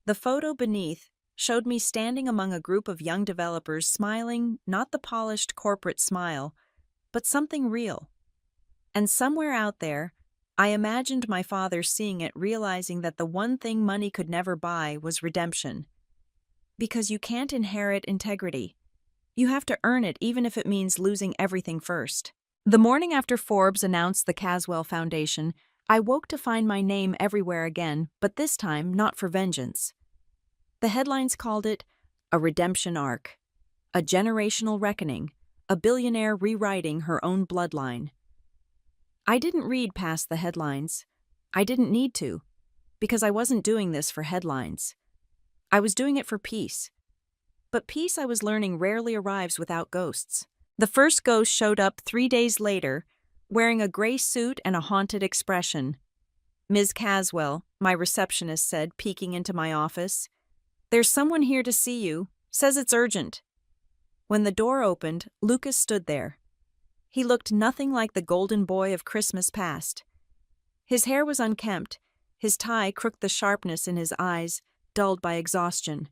The photo beneath showed me standing among a group of young developers smiling, not the polished corporate smile, but something real. And somewhere out there, I imagined my father seeing it, realizing that the one thing money could never buy was redemption. Because you can't inherit integrity. You have to earn it, even if it means losing everything first. The morning after Forbes announced the Caswell Foundation, I woke to find my name everywhere again, but this time not for vengeance. The headlines called it a redemption arc, a generational reckoning, a billionaire rewriting her own bloodline. I didn't read past the headlines. I didn't need to, because I wasn't doing this for headlines. I was doing it for peace. But peace, I was learning, rarely arrives without ghosts. The first ghost showed up 3 days later, wearing a gray suit and a haunted expression. "Ms. Caswell," my receptionist said, peeking into my office. "There's someone here to see you. Says it's urgent." When the door opened, Lucas stood there. He looked nothing like the golden boy of Christmas past. His hair was unkempt, his tie crooked, the sharpness in his eyes dulled by exhaustion.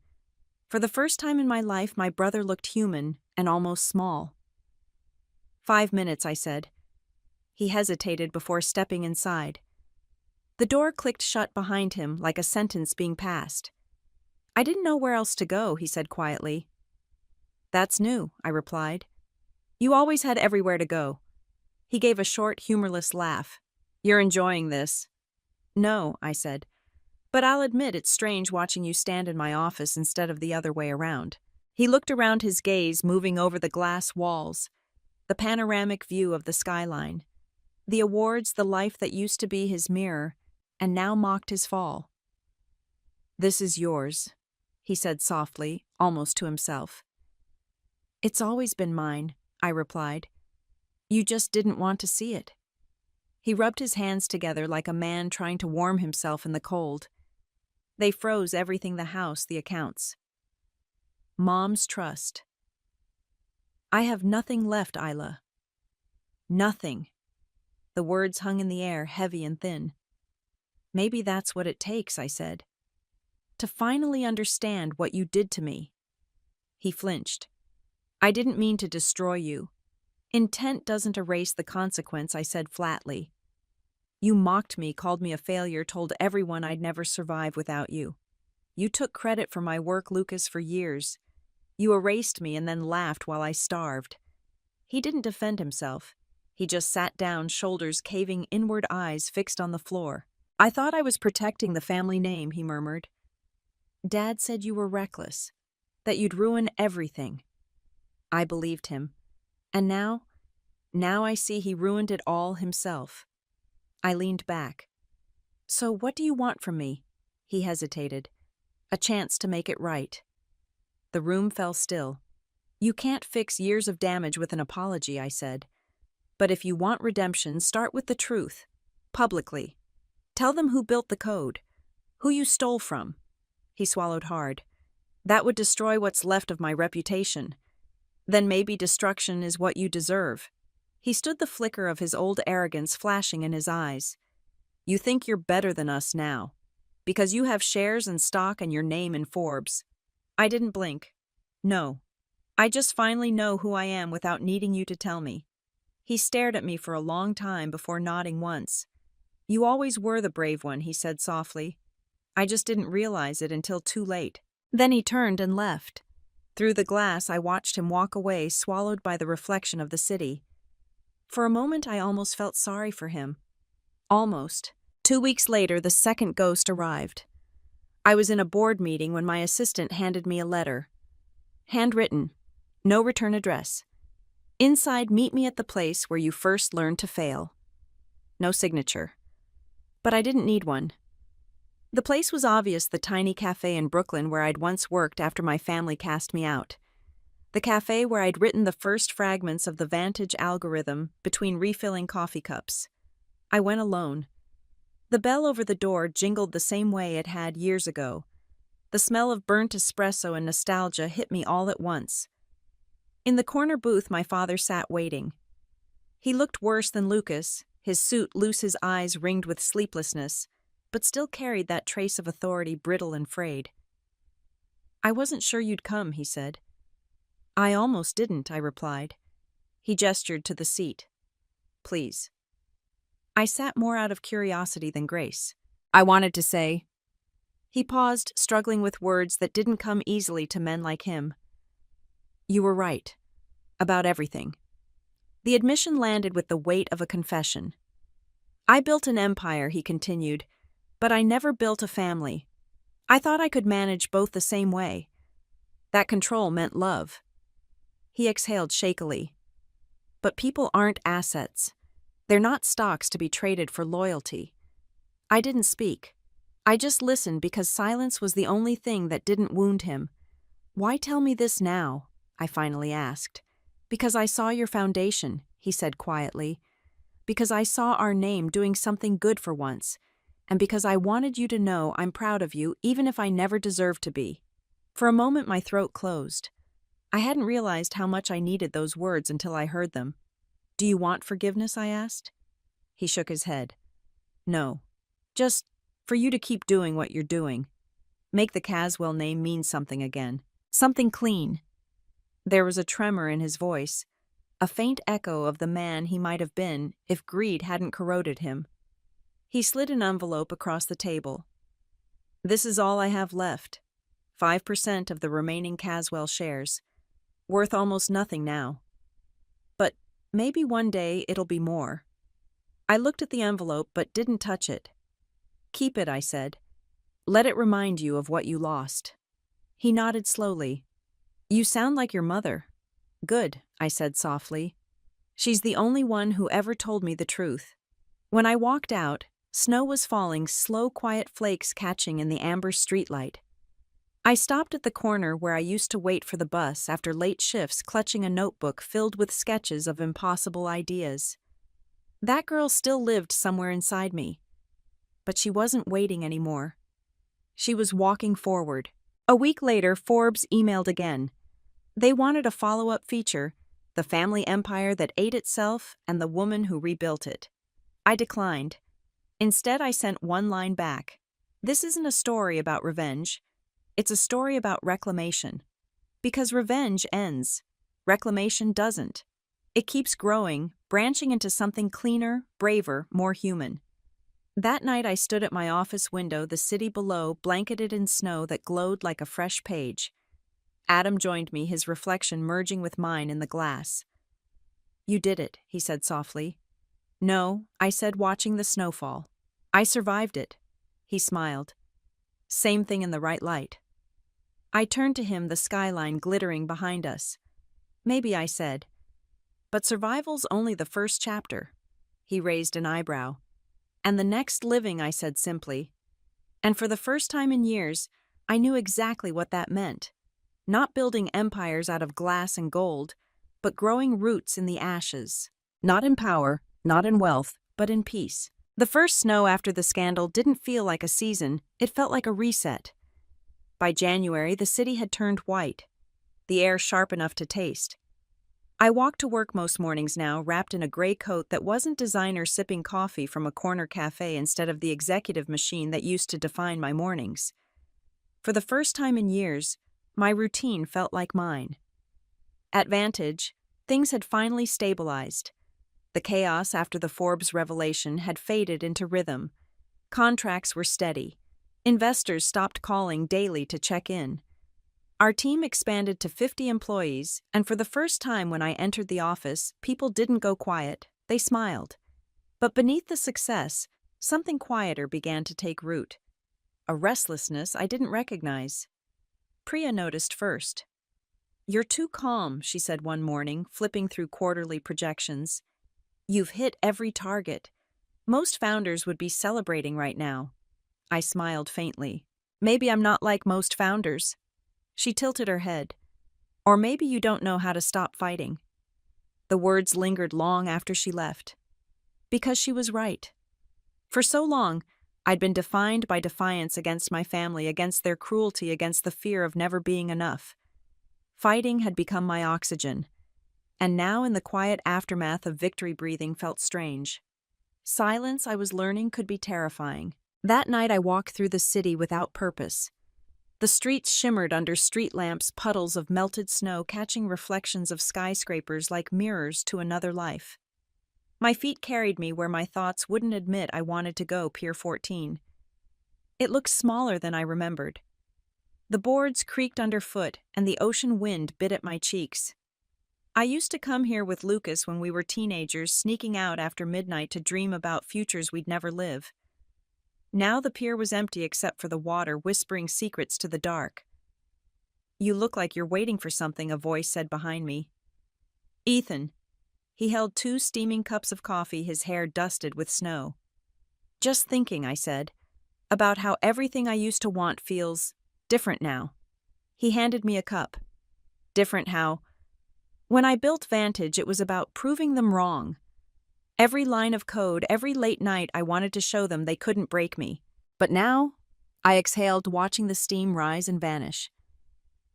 For the first time in my life, my brother looked human and almost small. 5 minutes, I said. He hesitated before stepping inside. The door clicked shut behind him like a sentence being passed. "I didn't know where else to go," he said quietly. "That's new," I replied. "You always had everywhere to go." He gave a short, humorless laugh. "You're enjoying this." "No," I said. "But I'll admit it's strange watching you stand in my office instead of the other way around." He looked around, his gaze moving over the glass walls, the panoramic view of the skyline, the awards, the life that used to be his mirror and now mocked his fall. "This is yours," he said softly, almost to himself. "It's always been mine," I replied. "You just didn't want to see it." He rubbed his hands together like a man trying to warm himself in the cold. They froze, everything: the house, the accounts. Mom's trust. "I have nothing left, Isla. Nothing." The words hung in the air, heavy and thin. "Maybe that's what it takes," I said. "To finally understand what you did to me." He flinched. "I didn't mean to destroy you. Intent doesn't erase the consequence," I said flatly. "You mocked me, called me a failure, told everyone I'd never survive without you. You took credit for my work, Lucas, for years. You erased me and then laughed while I starved." He didn't defend himself. He just sat down, shoulders caving inward, eyes fixed on the floor. "I thought I was protecting the family name," he murmured. "Dad said you were reckless, that you'd ruin everything." I believed him. And now I see he ruined it all himself. I leaned back. "So what do you want from me?" He hesitated. "A chance to make it right." The room fell still. "You can't fix years of damage with an apology," I said. "But if you want redemption, start with the truth. Publicly. Tell them who built the code, who you stole from." He swallowed hard. "That would destroy what's left of my reputation. Then maybe destruction is what you deserve." He stood, the flicker of his old arrogance flashing in his eyes. "You think you're better than us now, because you have shares and stock and your name in Forbes." I didn't blink. "No. I just finally know who I am without needing you to tell me." He stared at me for a long time before nodding once. "You always were the brave one," he said softly. "I just didn't realize it until too late." Then he turned and left. Through the glass, I watched him walk away, swallowed by the reflection of the city. For a moment, I almost felt sorry for him. Almost. 2 weeks later, the second ghost arrived. I was in a board meeting when my assistant handed me a letter. Handwritten. No return address. Inside, meet me at the place where you first learned to fail. No signature. But I didn't need one. The place was obvious, the tiny cafe in Brooklyn where I'd once worked after my family cast me out. The cafe where I'd written the first fragments of the Vantage algorithm between refilling coffee cups. I went alone. The bell over the door jingled the same way it had years ago. The smell of burnt espresso and nostalgia hit me all at once. In the corner booth, my father sat waiting. He looked worse than Lucas, his suit loose, his eyes ringed with sleeplessness, but still carried that trace of authority, brittle and frayed. "I wasn't sure you'd come," he said. "I almost didn't," I replied. He gestured to the seat. "Please." I sat more out of curiosity than grace. I wanted to say. He paused, struggling with words that didn't come easily to men like him. "You were right. About everything." The admission landed with the weight of a confession. "I built an empire," he continued, "but I never built a family. I thought I could manage both the same way. That control meant love." He exhaled shakily. "But people aren't assets. They're not stocks to be traded for loyalty." I didn't speak. I just listened because silence was the only thing that didn't wound him. "Why tell me this now?" I finally asked. "Because I saw your foundation," he said quietly. "Because I saw our name doing something good for once. And because I wanted you to know I'm proud of you even if I never deserved to be." For a moment my throat closed. I hadn't realized how much I needed those words until I heard them. "Do you want forgiveness?" I asked. He shook his head. "No. Just for you to keep doing what you're doing. Make the Caswell name mean something again. Something clean." There was a tremor in his voice, a faint echo of the man he might have been if greed hadn't corroded him. He slid an envelope across the table. "This is all I have left. 5% of the remaining Caswell shares. Worth almost nothing now. But maybe one day it'll be more." I looked at the envelope but didn't touch it. "Keep it," I said. "Let it remind you of what you lost." He nodded slowly. "You sound like your mother." "Good," I said softly. "She's the only one who ever told me the truth." When I walked out, snow was falling, slow, quiet flakes catching in the amber streetlight. I stopped at the corner where I used to wait for the bus after late shifts, clutching a notebook filled with sketches of impossible ideas. That girl still lived somewhere inside me. But she wasn't waiting anymore. She was walking forward. A week later, Forbes emailed again. They wanted a follow-up feature, the family empire that ate itself and the woman who rebuilt it. I declined. Instead, I sent one line back. "This isn't a story about revenge. It's a story about reclamation. Because revenge ends. Reclamation doesn't. It keeps growing, branching into something cleaner, braver, more human." That night I stood at my office window, the city below blanketed in snow that glowed like a fresh page. Adam joined me, his reflection merging with mine in the glass. "You did it," he said softly. "No," I said, watching the snowfall. "I survived it." He smiled. "Same thing in the right light." I turned to him, the skyline glittering behind us. "Maybe," I said. "But survival's only the first chapter." He raised an eyebrow. "And the next living," I said simply. And for the first time in years, I knew exactly what that meant. Not building empires out of glass and gold, but growing roots in the ashes. Not in power, not in wealth, but in peace. The first snow after the scandal didn't feel like a season, it felt like a reset. By January, the city had turned white, the air sharp enough to taste. I walked to work most mornings now, wrapped in a gray coat that wasn't designer, sipping coffee from a corner cafe instead of the executive machine that used to define my mornings. For the first time in years, my routine felt like mine. At Vantage, things had finally stabilized. The chaos after the Forbes revelation had faded into rhythm. Contracts were steady. Investors stopped calling daily to check in. Our team expanded to 50 employees, and for the first time when I entered the office, people didn't go quiet, they smiled. But beneath the success, something quieter began to take root. A restlessness I didn't recognize. Priya noticed first. "You're too calm," she said one morning, flipping through quarterly projections. "You've hit every target. Most founders would be celebrating right now." I smiled faintly. "Maybe I'm not like most founders." She tilted her head. "Or maybe you don't know how to stop fighting." The words lingered long after she left. Because she was right. For so long, I'd been defined by defiance against my family, against their cruelty, against the fear of never being enough. Fighting had become my oxygen, and now in the quiet aftermath of victory breathing felt strange. Silence, I was learning, could be terrifying. That night I walked through the city without purpose. The streets shimmered under street lamps, puddles of melted snow catching reflections of skyscrapers like mirrors to another life. My feet carried me where my thoughts wouldn't admit I wanted to go. Pier 14. It looked smaller than I remembered. The boards creaked underfoot, and the ocean wind bit at my cheeks. I used to come here with Lucas when we were teenagers, sneaking out after midnight to dream about futures we'd never live. Now the pier was empty except for the water whispering secrets to the dark. "You look like you're waiting for something," a voice said behind me. "Ethan." He held 2 steaming cups of coffee, his hair dusted with snow. "Just thinking," I said, "about how everything I used to want feels different now." He handed me a cup. "Different how?" "When I built Vantage, it was about proving them wrong. Every line of code, every late night, I wanted to show them they couldn't break me. But now," I exhaled, watching the steam rise and vanish.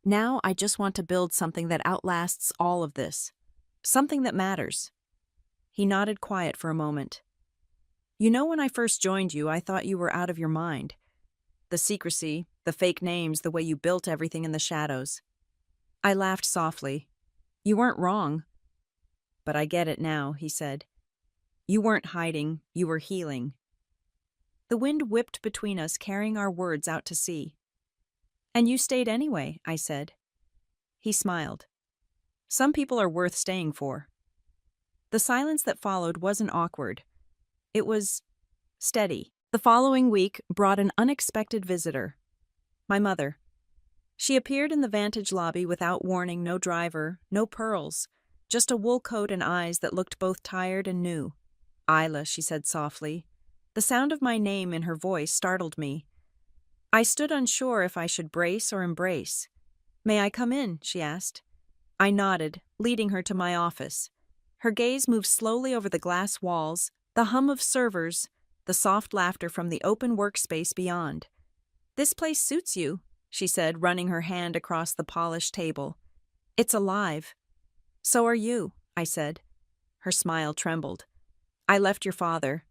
"Now I just want to build something that outlasts all of this. Something that matters." He nodded, quiet for a moment. "You know, when I first joined you, I thought you were out of your mind. The secrecy, the fake names, the way you built everything in the shadows." I laughed softly. "You weren't wrong." "But I get it now," he said. "You weren't hiding, you were healing." The wind whipped between us, carrying our words out to sea. "And you stayed anyway," I said. He smiled. "Some people are worth staying for." The silence that followed wasn't awkward. It was steady. The following week brought an unexpected visitor. My mother. She appeared in the Vantage lobby without warning, no driver, no pearls, just a wool coat and eyes that looked both tired and new. "Isla," she said softly. The sound of my name in her voice startled me. I stood unsure if I should brace or embrace. "May I come in?" she asked. I nodded, leading her to my office. Her gaze moved slowly over the glass walls, the hum of servers, the soft laughter from the open workspace beyond. "This place suits you," she said, running her hand across the polished table. "It's alive." "So are you," I said. Her smile trembled. "I left your father.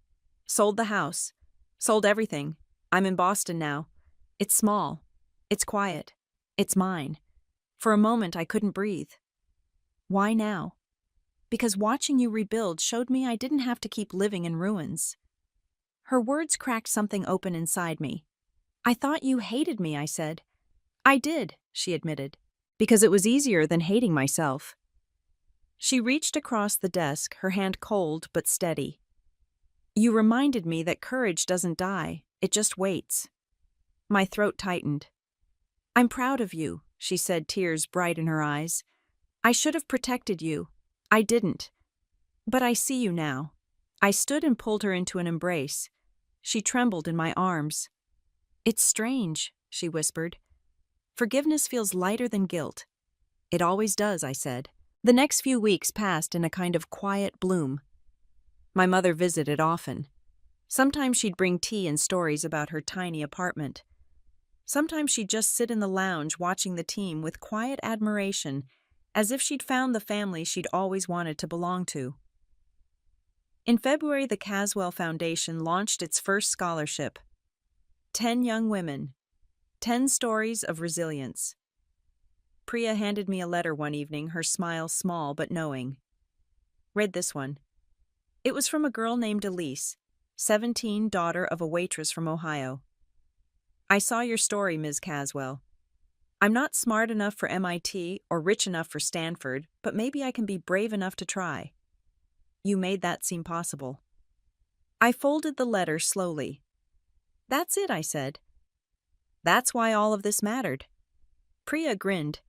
Sold the house. Sold everything. I'm in Boston now. It's small. It's quiet. It's mine." For a moment I couldn't breathe. "Why now?" "Because watching you rebuild showed me I didn't have to keep living in ruins." Her words cracked something open inside me. "I thought you hated me," I said. "I did," she admitted, "because it was easier than hating myself." She reached across the desk, her hand cold but steady. "You reminded me that courage doesn't die, it just waits." My throat tightened. "I'm proud of you," she said, tears bright in her eyes. "I should have protected you. I didn't. But I see you now." I stood and pulled her into an embrace. She trembled in my arms. "It's strange," she whispered. "Forgiveness feels lighter than guilt." "It always does," I said. The next few weeks passed in a kind of quiet bloom. My mother visited often. Sometimes she'd bring tea and stories about her tiny apartment. Sometimes she'd just sit in the lounge watching the team with quiet admiration, as if she'd found the family she'd always wanted to belong to. In February, the Caswell Foundation launched its first scholarship. 10 young women. 10 stories of resilience. Priya handed me a letter one evening, her smile small but knowing. "Read this one." It was from a girl named Elise, 17, daughter of a waitress from Ohio. "I saw your story, Ms. Caswell. I'm not smart enough for MIT or rich enough for Stanford, but maybe I can be brave enough to try. You made that seem possible." I folded the letter slowly. "That's it," I said. "That's why all of this mattered." Priya grinned.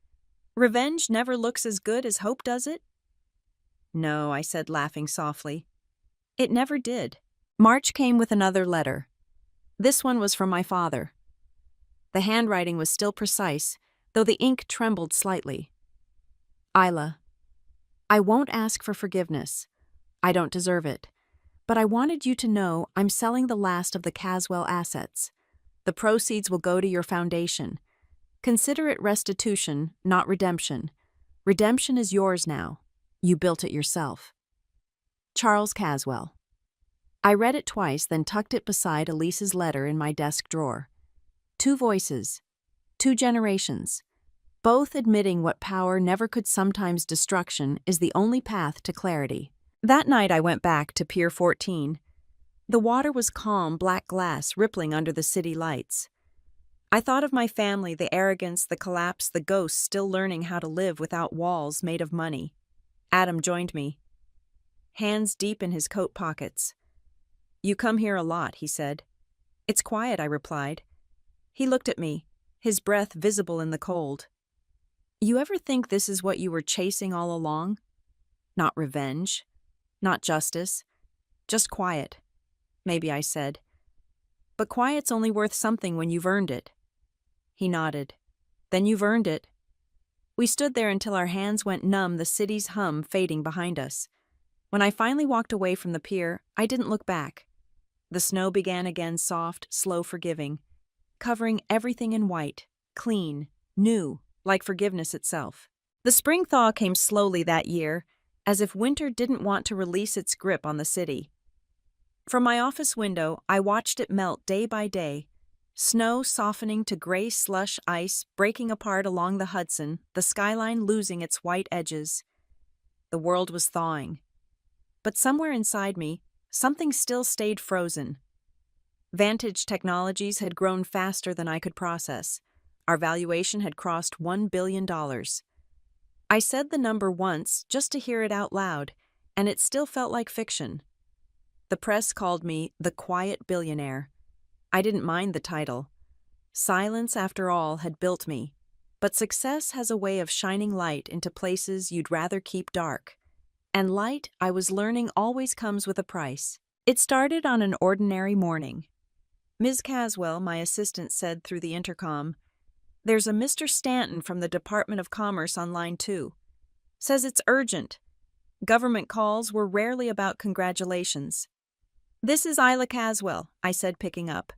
Revenge never looks as good as hope, does it? No, I said, laughing softly. It never did. March came with another letter. This one was from my father. The handwriting was still precise, though the ink trembled slightly. Isla, I won't ask for forgiveness. I don't deserve it. But I wanted you to know I'm selling the last of the Caswell assets. The proceeds will go to your foundation. Consider it restitution, not redemption. Redemption is yours now. You built it yourself. Charles Caswell. I read it twice, then tucked it beside Elise's letter in my desk drawer. 2 voices, 2 generations, both admitting what power never could sometimes destruction is the only path to clarity. That night I went back to Pier 14. The water was calm black glass rippling under the city lights. I thought of my family, the arrogance, the collapse, the ghosts still learning how to live without walls made of money. Adam joined me, hands deep in his coat pockets. You come here a lot, he said. It's quiet, I replied. He looked at me, his breath visible in the cold. You ever think this is what you were chasing all along? Not revenge, not justice, just quiet. Maybe, I said. But quiet's only worth something when you've earned it. He nodded. Then you've earned it. We stood there until our hands went numb, the city's hum fading behind us. When I finally walked away from the pier, I didn't look back. The snow began again, soft, slow, forgiving, covering everything in white, clean, new, like forgiveness itself. The spring thaw came slowly that year, as if winter didn't want to release its grip on the city. From my office window, I watched it melt day by day, snow softening to gray slush ice breaking apart along the Hudson, the skyline losing its white edges. The world was thawing. But somewhere inside me, something still stayed frozen. Vantage Technologies had grown faster than I could process. Our valuation had crossed $1 billion. I said the number once just to hear it out loud, and it still felt like fiction. The press called me the quiet billionaire. I didn't mind the title. Silence, after all, had built me. But success has a way of shining light into places you'd rather keep dark. And light, I was learning, always comes with a price. It started on an ordinary morning. Ms. Caswell, my assistant, said through the intercom, "There's a Mr. Stanton from the Department of Commerce on line 2. Says it's urgent. Government calls were rarely about congratulations." "This is Isla Caswell," I said, picking up.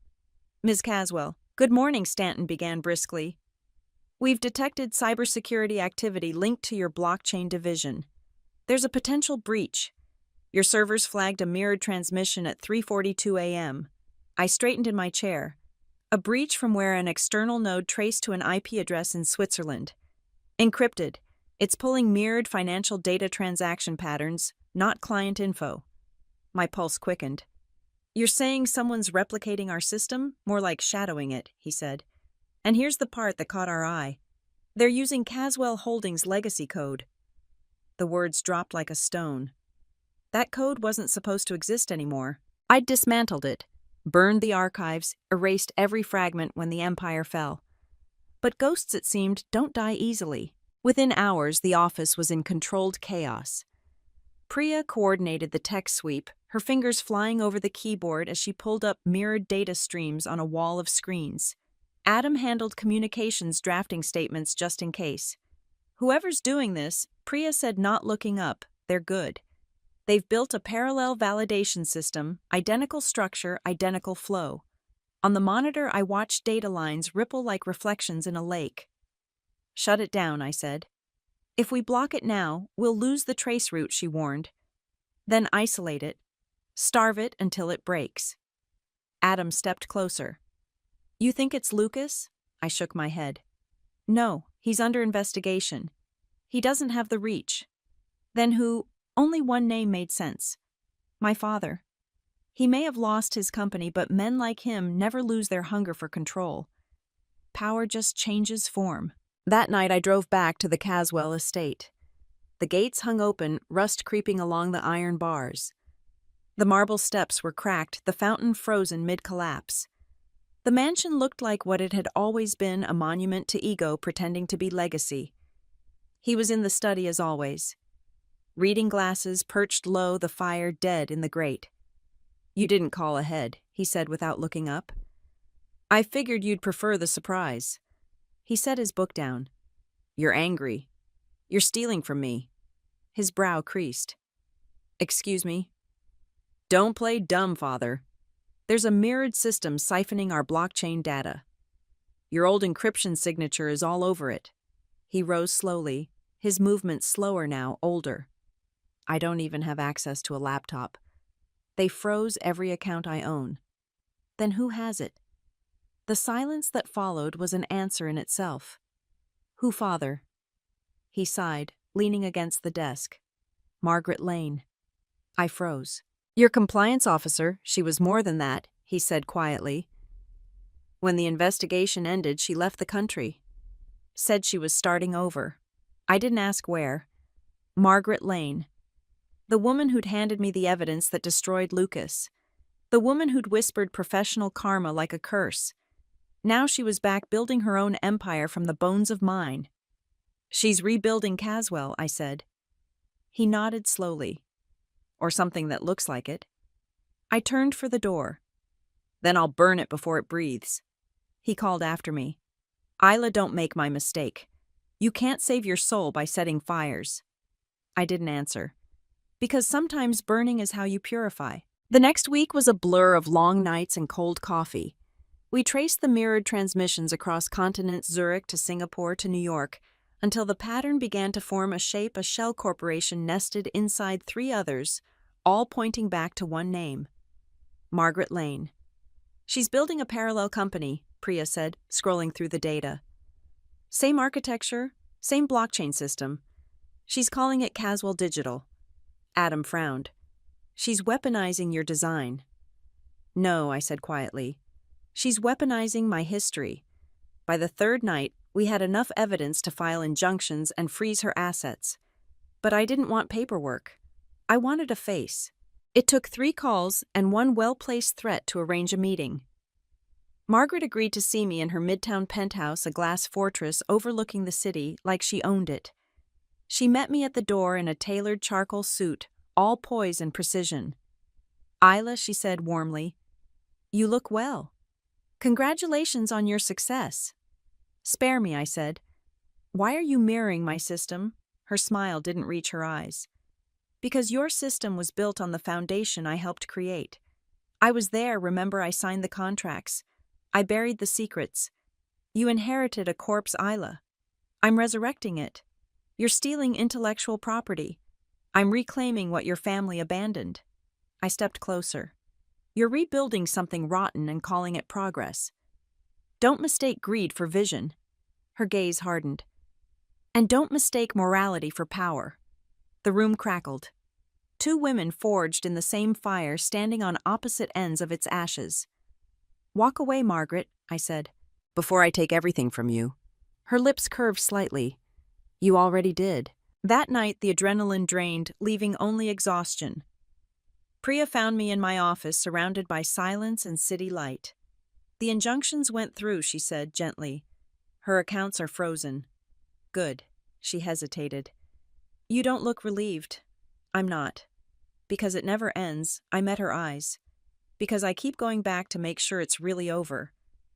"Ms. Caswell." "Good morning," Stanton began briskly. "We've detected cybersecurity activity linked to your blockchain division. There's a potential breach. Your servers flagged a mirrored transmission at 3:42 a.m. I straightened in my chair. A breach from where an external node traced to an IP address in Switzerland. Encrypted. It's pulling mirrored financial data transaction patterns, not client info. My pulse quickened. "You're saying someone's replicating our system? More like shadowing it," he said. "And here's the part that caught our eye. They're using Caswell Holdings' legacy code." The words dropped like a stone. That code wasn't supposed to exist anymore. I'd dismantled it, burned the archives, erased every fragment when the empire fell. But ghosts, it seemed, don't die easily. Within hours, the office was in controlled chaos. Priya coordinated the tech sweep, her fingers flying over the keyboard as she pulled up mirrored data streams on a wall of screens. Adam handled communications drafting statements just in case. "Whoever's doing this," Priya said, not looking up, "they're good. They've built a parallel validation system, identical structure, identical flow." On the monitor, I watched data lines ripple like reflections in a lake. "Shut it down," I said. "If we block it now, we'll lose the trace route," she warned. "Then isolate it. Starve it until it breaks." Adam stepped closer. "You think it's Lucas?" I shook my head. "No, he's under investigation. He doesn't have the reach." "Then who?" Only one name made sense. "My father. He may have lost his company, but men like him never lose their hunger for control. Power just changes form." That night I drove back to the Caswell estate. The gates hung open, rust creeping along the iron bars. The marble steps were cracked, the fountain frozen mid-collapse. The mansion looked like what it had always been, a monument to ego pretending to be legacy. He was in the study as always. Reading glasses perched low, the fire dead in the grate. "You didn't call ahead," he said without looking up. "I figured you'd prefer the surprise." He set his book down. "You're angry. You're stealing from me." His brow creased. "Excuse me?" "Don't play dumb, father. There's a mirrored system siphoning our blockchain data. Your old encryption signature is all over it." He rose slowly, his movements slower now, older. "I don't even have access to a laptop. They froze every account I own." "Then who has it?" The silence that followed was an answer in itself. "Who, father?" He sighed, leaning against the desk. "Margaret Lane." I froze. "Your compliance officer, she was more than that," he said quietly. "When the investigation ended, she left the country. Said she was starting over. I didn't ask where. Margaret Lane. The woman who'd handed me the evidence that destroyed Lucas. The woman who'd whispered professional karma like a curse. Now she was back building her own empire from the bones of mine." "She's rebuilding Caswell," I said. He nodded slowly. "Or something that looks like it." I turned for the door. "Then I'll burn it before it breathes." He called after me. "Isla, don't make my mistake. You can't save your soul by setting fires." I didn't answer. Because sometimes burning is how you purify. The next week was a blur of long nights and cold coffee. We traced the mirrored transmissions across continents, Zurich to Singapore to New York, until the pattern began to form a shape a shell corporation nested inside 3 others, all pointing back to one name: Margaret Lane. "She's building a parallel company," Priya said, scrolling through the data. "Same architecture, same blockchain system. She's calling it Caswell Digital." Adam frowned. "She's weaponizing your design." "No," I said quietly. "She's weaponizing my history. By the 3rd night, we had enough evidence to file injunctions and freeze her assets. But I didn't want paperwork. I wanted a face." It took 3 calls and 1 well-placed threat to arrange a meeting. Margaret agreed to see me in her midtown penthouse, a glass fortress overlooking the city like she owned it. She met me at the door in a tailored charcoal suit, all poise and precision. "Isla," she said warmly, "you look well. Congratulations on your success." "Spare me," I said. "Why are you mirroring my system?" Her smile didn't reach her eyes. "Because your system was built on the foundation I helped create. I was there, remember I signed the contracts. I buried the secrets. You inherited a corpse, Isla. I'm resurrecting it. You're stealing intellectual property. I'm reclaiming what your family abandoned." I stepped closer. "You're rebuilding something rotten and calling it progress. Don't mistake greed for vision." Her gaze hardened. "And don't mistake morality for power." The room crackled. 2 women forged in the same fire, standing on opposite ends of its ashes. "Walk away, Margaret," I said, "before I take everything from you." Her lips curved slightly. "You already did." That night, the adrenaline drained, leaving only exhaustion. Priya found me in my office, surrounded by silence and city light. "The injunctions went through," she said gently. "Her accounts are frozen." "Good." She hesitated. "You don't look relieved." "I'm not. Because it never ends." I met her eyes. "Because I keep going back to make sure it's really over."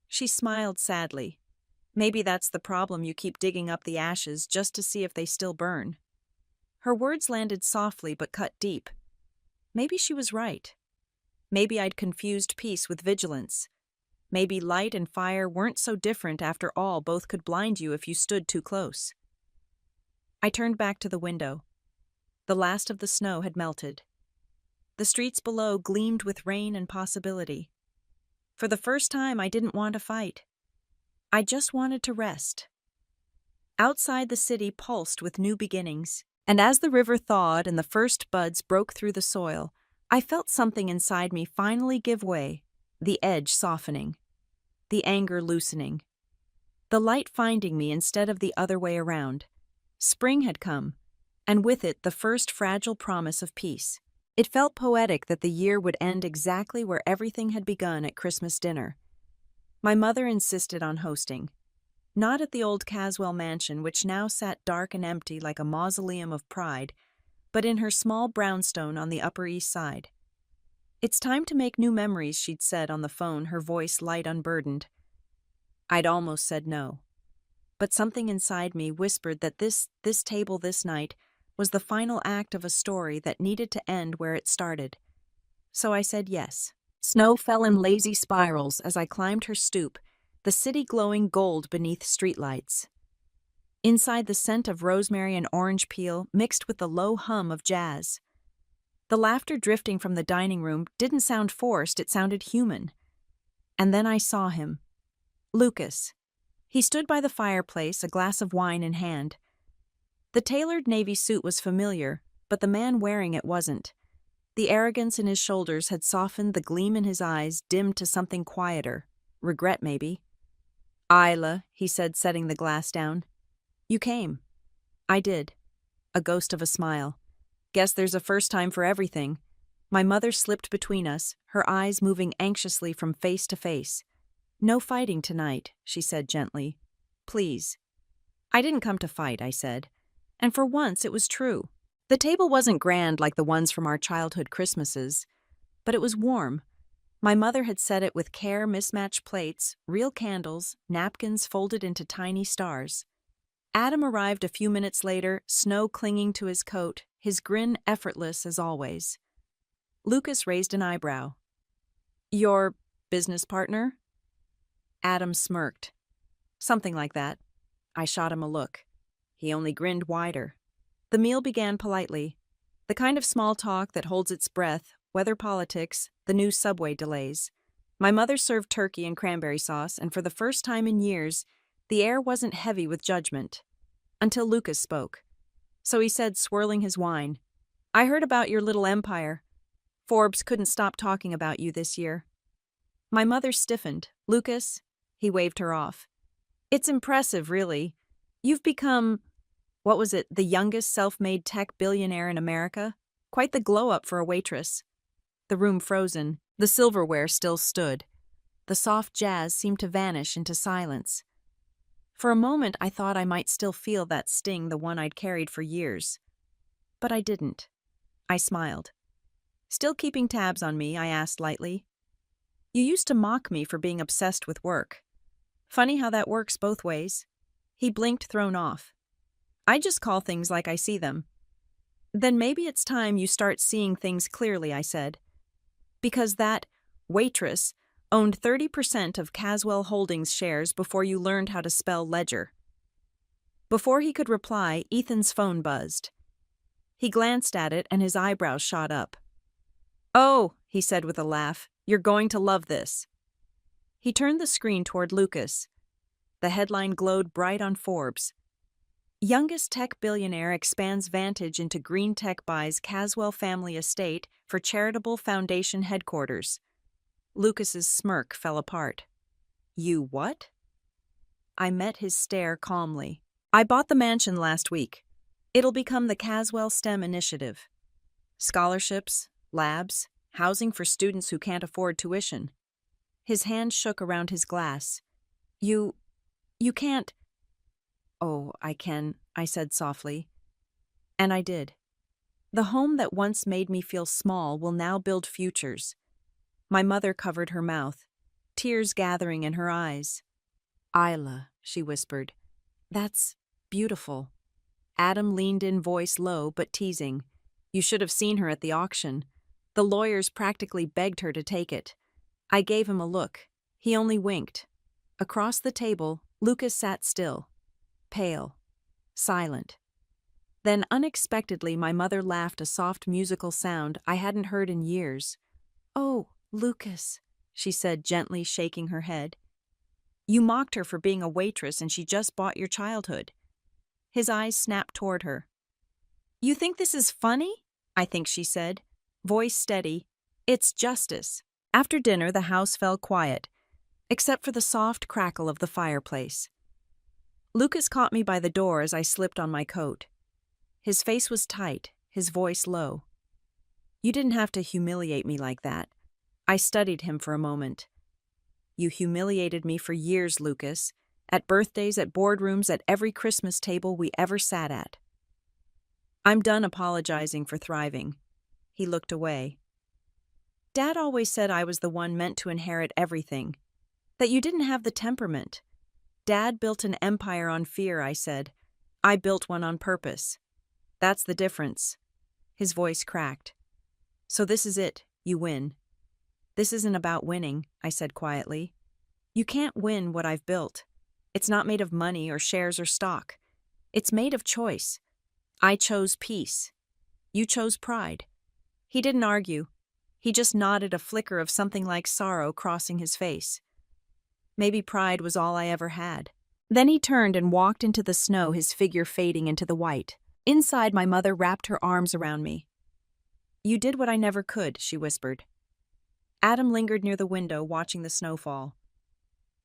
She smiled sadly. "Maybe that's the problem, you keep digging up the ashes just to see if they still burn." Her words landed softly but cut deep. Maybe she was right. Maybe I'd confused peace with vigilance. Maybe light and fire weren't so different after all, both could blind you if you stood too close. I turned back to the window. The last of the snow had melted. The streets below gleamed with rain and possibility. For the first time, I didn't want to fight. I just wanted to rest. Outside, the city pulsed with new beginnings, and as the river thawed and the first buds broke through the soil, I felt something inside me finally give way, the edge softening, the anger loosening, the light finding me instead of the other way around. Spring had come, and with it the first fragile promise of peace. It felt poetic that the year would end exactly where everything had begun at Christmas dinner. My mother insisted on hosting. Not at the old Caswell mansion, which now sat dark and empty like a mausoleum of pride, but in her small brownstone on the Upper East Side. "It's time to make new memories," she'd said on the phone, her voice light, unburdened. I'd almost said no. But something inside me whispered that this table this night was the final act of a story that needed to end where it started. So I said yes. Snow fell in lazy spirals as I climbed her stoop, the city glowing gold beneath streetlights. Inside, the scent of rosemary and orange peel mixed with the low hum of jazz. The laughter drifting from the dining room didn't sound forced, it sounded human. And then I saw him. Lucas. He stood by the fireplace, a glass of wine in hand. The tailored navy suit was familiar, but the man wearing it wasn't. The arrogance in his shoulders had softened, the gleam in his eyes dimmed to something quieter. Regret, maybe. "Isla," he said, setting the glass down. "You came." I did. A ghost of a smile. "Guess there's a first time for everything." My mother slipped between us, her eyes moving anxiously from face to face. "No fighting tonight," she said gently. "Please." "I didn't come to fight," I said. And for once it was true. The table wasn't grand like the ones from our childhood Christmases, but it was warm. My mother had set it with care, mismatched plates, real candles, napkins folded into tiny stars. Adam arrived a few minutes later, snow clinging to his coat, his grin effortless as always. Lucas raised an eyebrow. "Your business partner?" Adam smirked. "Something like that." I shot him a look. He only grinned wider. The meal began politely. The kind of small talk that holds its breath, weather, politics, the new subway delays. My mother served turkey and cranberry sauce, and for the first time in years, the air wasn't heavy with judgment. Until Lucas spoke. So he said, swirling his wine, "I heard about your little empire. Forbes couldn't stop talking about you this year." My mother stiffened. "Lucas," he waved her off. "It's impressive, really. You've become, what was it, the youngest self-made tech billionaire in America? Quite the glow-up for a waitress." The room frozen. The silverware still stood. The soft jazz seemed to vanish into silence. For a moment, I thought I might still feel that sting, the one I'd carried for years. But I didn't. I smiled. "Still keeping tabs on me?" I asked lightly. "You used to mock me for being obsessed with work. Funny how that works both ways." He blinked, thrown off. "I just call things like I see them." "Then maybe it's time you start seeing things clearly," I said. "Because that Waitress owned 30% of Caswell Holdings shares before you learned how to spell ledger." Before he could reply, Ethan's phone buzzed. He glanced at it and his eyebrows shot up. "Oh," he said with a laugh, "you're going to love this." He turned the screen toward Lucas. The headline glowed bright on Forbes. "Youngest tech billionaire expands vantage into green tech, buys Caswell family estate for charitable foundation headquarters." Lucas's smirk fell apart. "You what?" I met his stare calmly. "I bought the mansion last week. It'll become the Caswell STEM initiative. Scholarships, labs, housing for students who can't afford tuition." His hand shook around his glass. You can't." "Oh, I can," I said softly. And I did. The home that once made me feel small will now build futures. My mother covered her mouth, tears gathering in her eyes. "Isla," she whispered. "That's beautiful." Adam leaned in, voice low but teasing. "You should have seen her at the auction. The lawyers practically begged her to take it." I gave him a look. He only winked. Across the table, Lucas sat still, pale, silent. Then unexpectedly my mother laughed, a soft musical sound I hadn't heard in years. "Oh, Lucas," she said gently, shaking her head. "You mocked her for being a waitress and she just bought your childhood." His eyes snapped toward her. "You think this is funny?" I think she said, voice steady. "It's justice." After dinner, the house fell quiet, except for the soft crackle of the fireplace. Lucas caught me by the door as I slipped on my coat. His face was tight, his voice low. "You didn't have to humiliate me like that." I studied him for a moment. "You humiliated me for years, Lucas, At birthdays, at boardrooms, at every Christmas table we ever sat at. I'm done apologizing for thriving. He looked away. Dad always said I was the one meant to inherit everything, that you didn't have the temperament. Dad built an empire on fear, I said. I built one on purpose. That's the difference. His voice cracked. So this is it, you win. This isn't about winning, I said quietly. You can't win what I've built. It's not made of money or shares or stock. It's made of choice. I chose peace. You chose pride. He didn't argue. He just nodded, a flicker of something like sorrow crossing his face. Maybe pride was all I ever had. Then he turned and walked into the snow, his figure fading into the white. Inside, my mother wrapped her arms around me. You did what I never could, she whispered. Adam lingered near the window, watching the snowfall.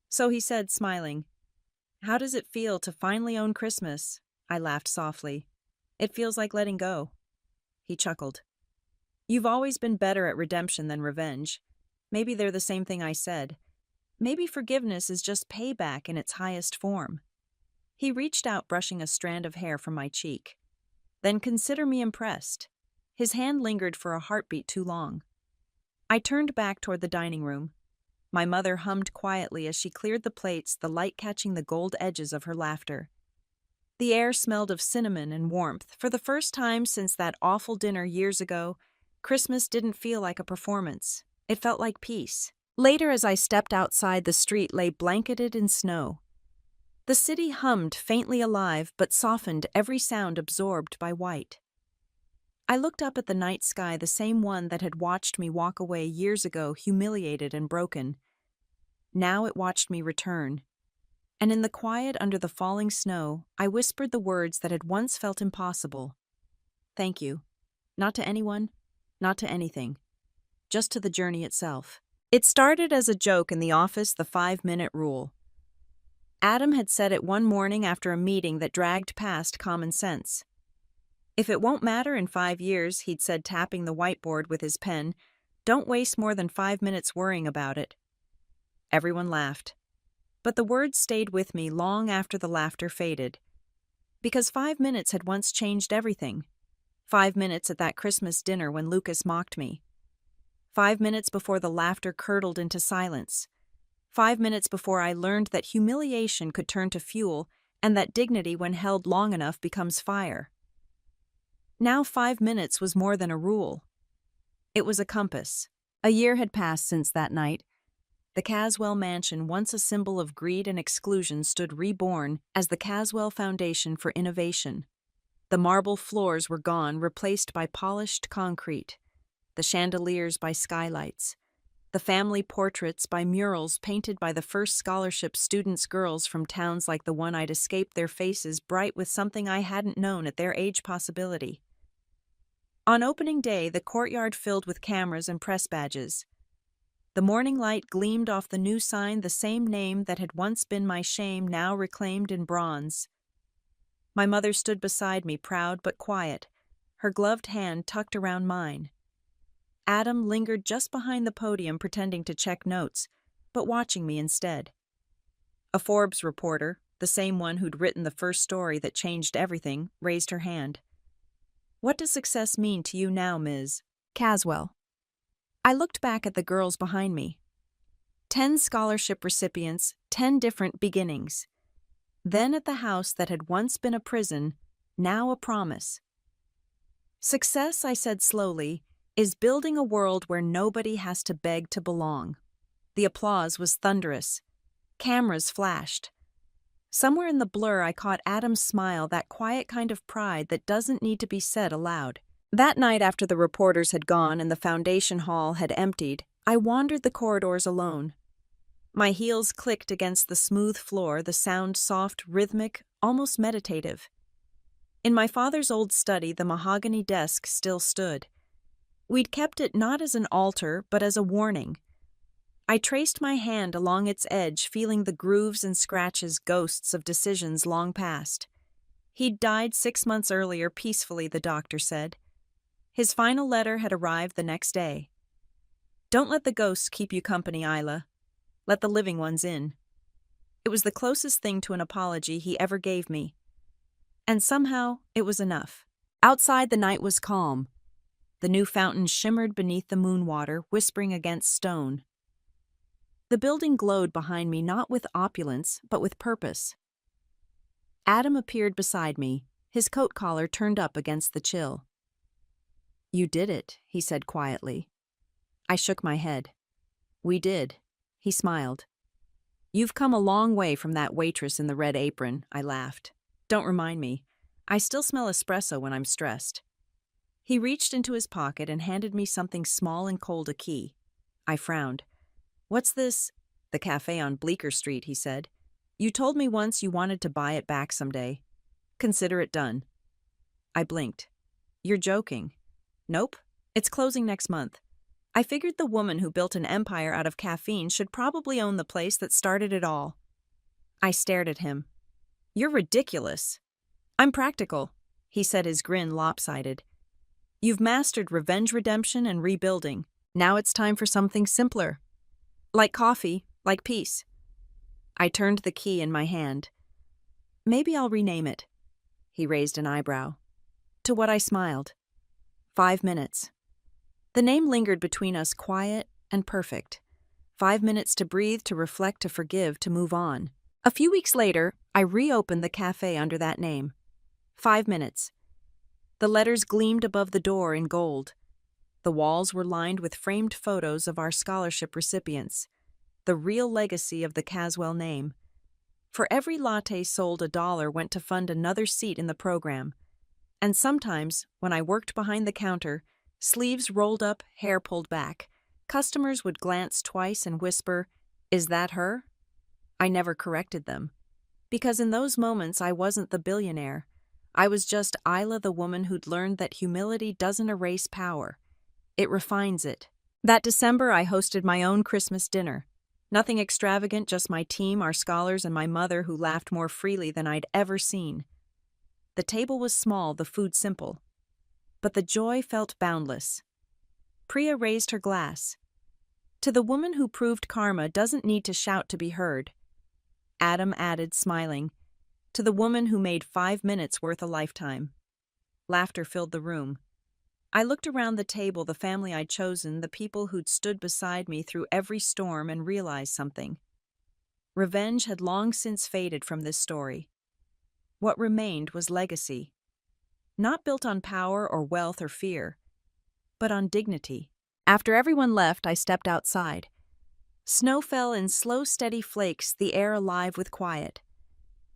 So he said, smiling, "How does it feel to finally own Christmas?" I laughed softly. "It feels like letting go." He chuckled. "You've always been better at redemption than revenge. Maybe they're the same thing," I said. "Maybe forgiveness is just payback in its highest form." He reached out, brushing a strand of hair from my cheek. "Then consider me impressed." His hand lingered for a heartbeat too long. I turned back toward the dining room. My mother hummed quietly as she cleared the plates, the light catching the gold edges of her laughter. The air smelled of cinnamon and warmth. For the first time since that awful dinner years ago, Christmas didn't feel like a performance. It felt like peace. Later, as I stepped outside, the street lay blanketed in snow. The city hummed, faintly alive, but softened, every sound absorbed by white. I looked up at the night sky, the same one that had watched me walk away years ago, humiliated and broken. Now it watched me return. And in the quiet under the falling snow, I whispered the words that had once felt impossible. Thank you. Not to anyone, not to anything. Just to the journey itself. It started as a joke in the office, the 5-minute rule. Adam had said it one morning after a meeting that dragged past common sense. If it won't matter in 5 years, he'd said, tapping the whiteboard with his pen, don't waste more than 5 minutes worrying about it. Everyone laughed. But the words stayed with me long after the laughter faded. Because 5 minutes had once changed everything. 5 minutes at that Christmas dinner when Lucas mocked me. 5 minutes before the laughter curdled into silence. 5 minutes before I learned that humiliation could turn to fuel and that dignity, when held long enough, becomes fire. Now 5 minutes was more than a rule. It was a compass. A year had passed since that night. The Caswell mansion, once a symbol of greed and exclusion, stood reborn as the Caswell Foundation for Innovation. The marble floors were gone, replaced by polished concrete. The chandeliers by skylights. The family portraits by murals painted by the first scholarship students, girls from towns like the one I'd escaped, their faces bright with something I hadn't known at their age: possibility. On opening day, the courtyard filled with cameras and press badges. The morning light gleamed off the new sign, the same name that had once been my shame, now reclaimed in bronze. My mother stood beside me, proud but quiet, her gloved hand tucked around mine. Adam lingered just behind the podium, pretending to check notes, but watching me instead. A Forbes reporter, the same one who'd written the first story that changed everything, raised her hand. "What does success mean to you now, Ms. Caswell?" I looked back at the girls behind me. 10 scholarship recipients, 10 different beginnings. Then at the house that had once been a prison, now a promise. "Success," I said slowly, "is building a world where nobody has to beg to belong." The applause was thunderous. Cameras flashed. Somewhere in the blur, I caught Adam's smile, that quiet kind of pride that doesn't need to be said aloud. That night, after the reporters had gone and the foundation hall had emptied, I wandered the corridors alone. My heels clicked against the smooth floor, the sound soft, rhythmic, almost meditative. In my father's old study, the mahogany desk still stood. We'd kept it not as an altar, but as a warning. I traced my hand along its edge, feeling the grooves and scratches, ghosts of decisions long past. He'd died 6 months earlier, peacefully, the doctor said. His final letter had arrived the next day. "Don't let the ghosts keep you company, Isla. Let the living ones in." It was the closest thing to an apology he ever gave me. And somehow, it was enough. Outside, the night was calm. The new fountain shimmered beneath the moonwater, whispering against stone. The building glowed behind me not with opulence, but with purpose. Adam appeared beside me, his coat collar turned up against the chill. "You did it," he said quietly. I shook my head. "We did." He smiled. "You've come a long way from that waitress in the red apron," I laughed. "Don't remind me. I still smell espresso when I'm stressed." He reached into his pocket and handed me something small and cold, a key. I frowned. "What's this?" "The cafe on Bleecker Street," he said. "You told me once you wanted to buy it back someday. Consider it done." I blinked. "You're joking." "Nope. It's closing next month. I figured the woman who built an empire out of caffeine should probably own the place that started it all." I stared at him. "You're ridiculous." "I'm practical," he said, his grin lopsided. "You've mastered revenge, redemption, and rebuilding. Now it's time for something simpler. Like coffee, like peace." I turned the key in my hand. "Maybe I'll rename it." He raised an eyebrow. To what I smiled. 5 minutes. The name lingered between us, quiet and perfect. 5 minutes to breathe, to reflect, to forgive, to move on. A few weeks later, I reopened the cafe under that name. 5 minutes. The letters gleamed above the door in gold. The walls were lined with framed photos of our scholarship recipients, the real legacy of the Caswell name. For every latte sold, $1 went to fund another seat in the program. And sometimes, when I worked behind the counter, sleeves rolled up, hair pulled back, customers would glance twice and whisper, "Is that her?" I never corrected them. Because in those moments I wasn't the billionaire. I was just Isla, the woman who'd learned that humility doesn't erase power. It refines it. That December, I hosted my own Christmas dinner. Nothing extravagant, just my team, our scholars, and my mother, who laughed more freely than I'd ever seen. The table was small, the food simple. But the joy felt boundless. Priya raised her glass. "To the woman who proved karma doesn't need to shout to be heard." Adam added, smiling, "To the woman who made 5 minutes worth a lifetime." Laughter filled the room. I looked around the table, the family I'd chosen, the people who'd stood beside me through every storm, and realized something. Revenge had long since faded from this story. What remained was legacy. Not built on power or wealth or fear, but on dignity. After everyone left, I stepped outside. Snow fell in slow, steady flakes, the air alive with quiet.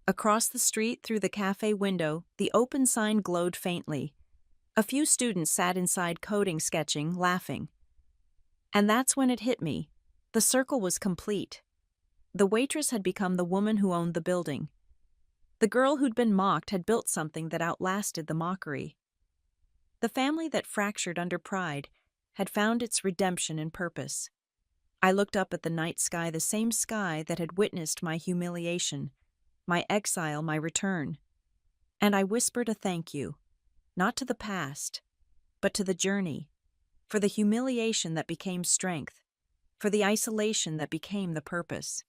Across the street, through the cafe window, the open sign glowed faintly. A few students sat inside coding, sketching, laughing. And that's when it hit me. The circle was complete. The waitress had become the woman who owned the building. The girl who'd been mocked had built something that outlasted the mockery. The family that fractured under pride had found its redemption in purpose. I looked up at the night sky, the same sky that had witnessed my humiliation, my exile, my return. And I whispered a thank you, not to the past, but to the journey, for the humiliation that became strength, for the isolation that became the purpose,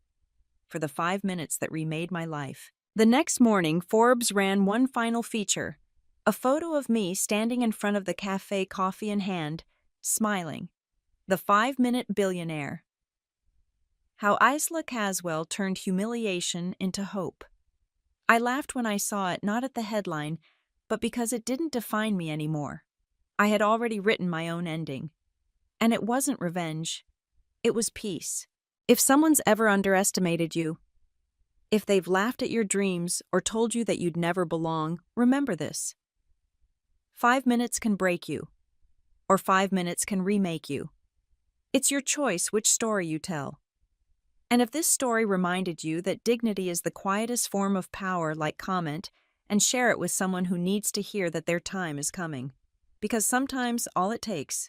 for the 5 minutes that remade my life. The next morning, Forbes ran one final feature, a photo of me standing in front of the cafe, coffee in hand, smiling. The 5-minute billionaire. How Isla Caswell turned humiliation into hope. I laughed when I saw it, not at the headline, but because it didn't define me anymore. I had already written my own ending. And it wasn't revenge. It was peace. If someone's ever underestimated you, if they've laughed at your dreams or told you that you'd never belong, remember this. 5 minutes can break you, or 5 minutes can remake you. It's your choice which story you tell. And if this story reminded you that dignity is the quietest form of power, like, comment, and share it with someone who needs to hear that their time is coming. Because sometimes all it takes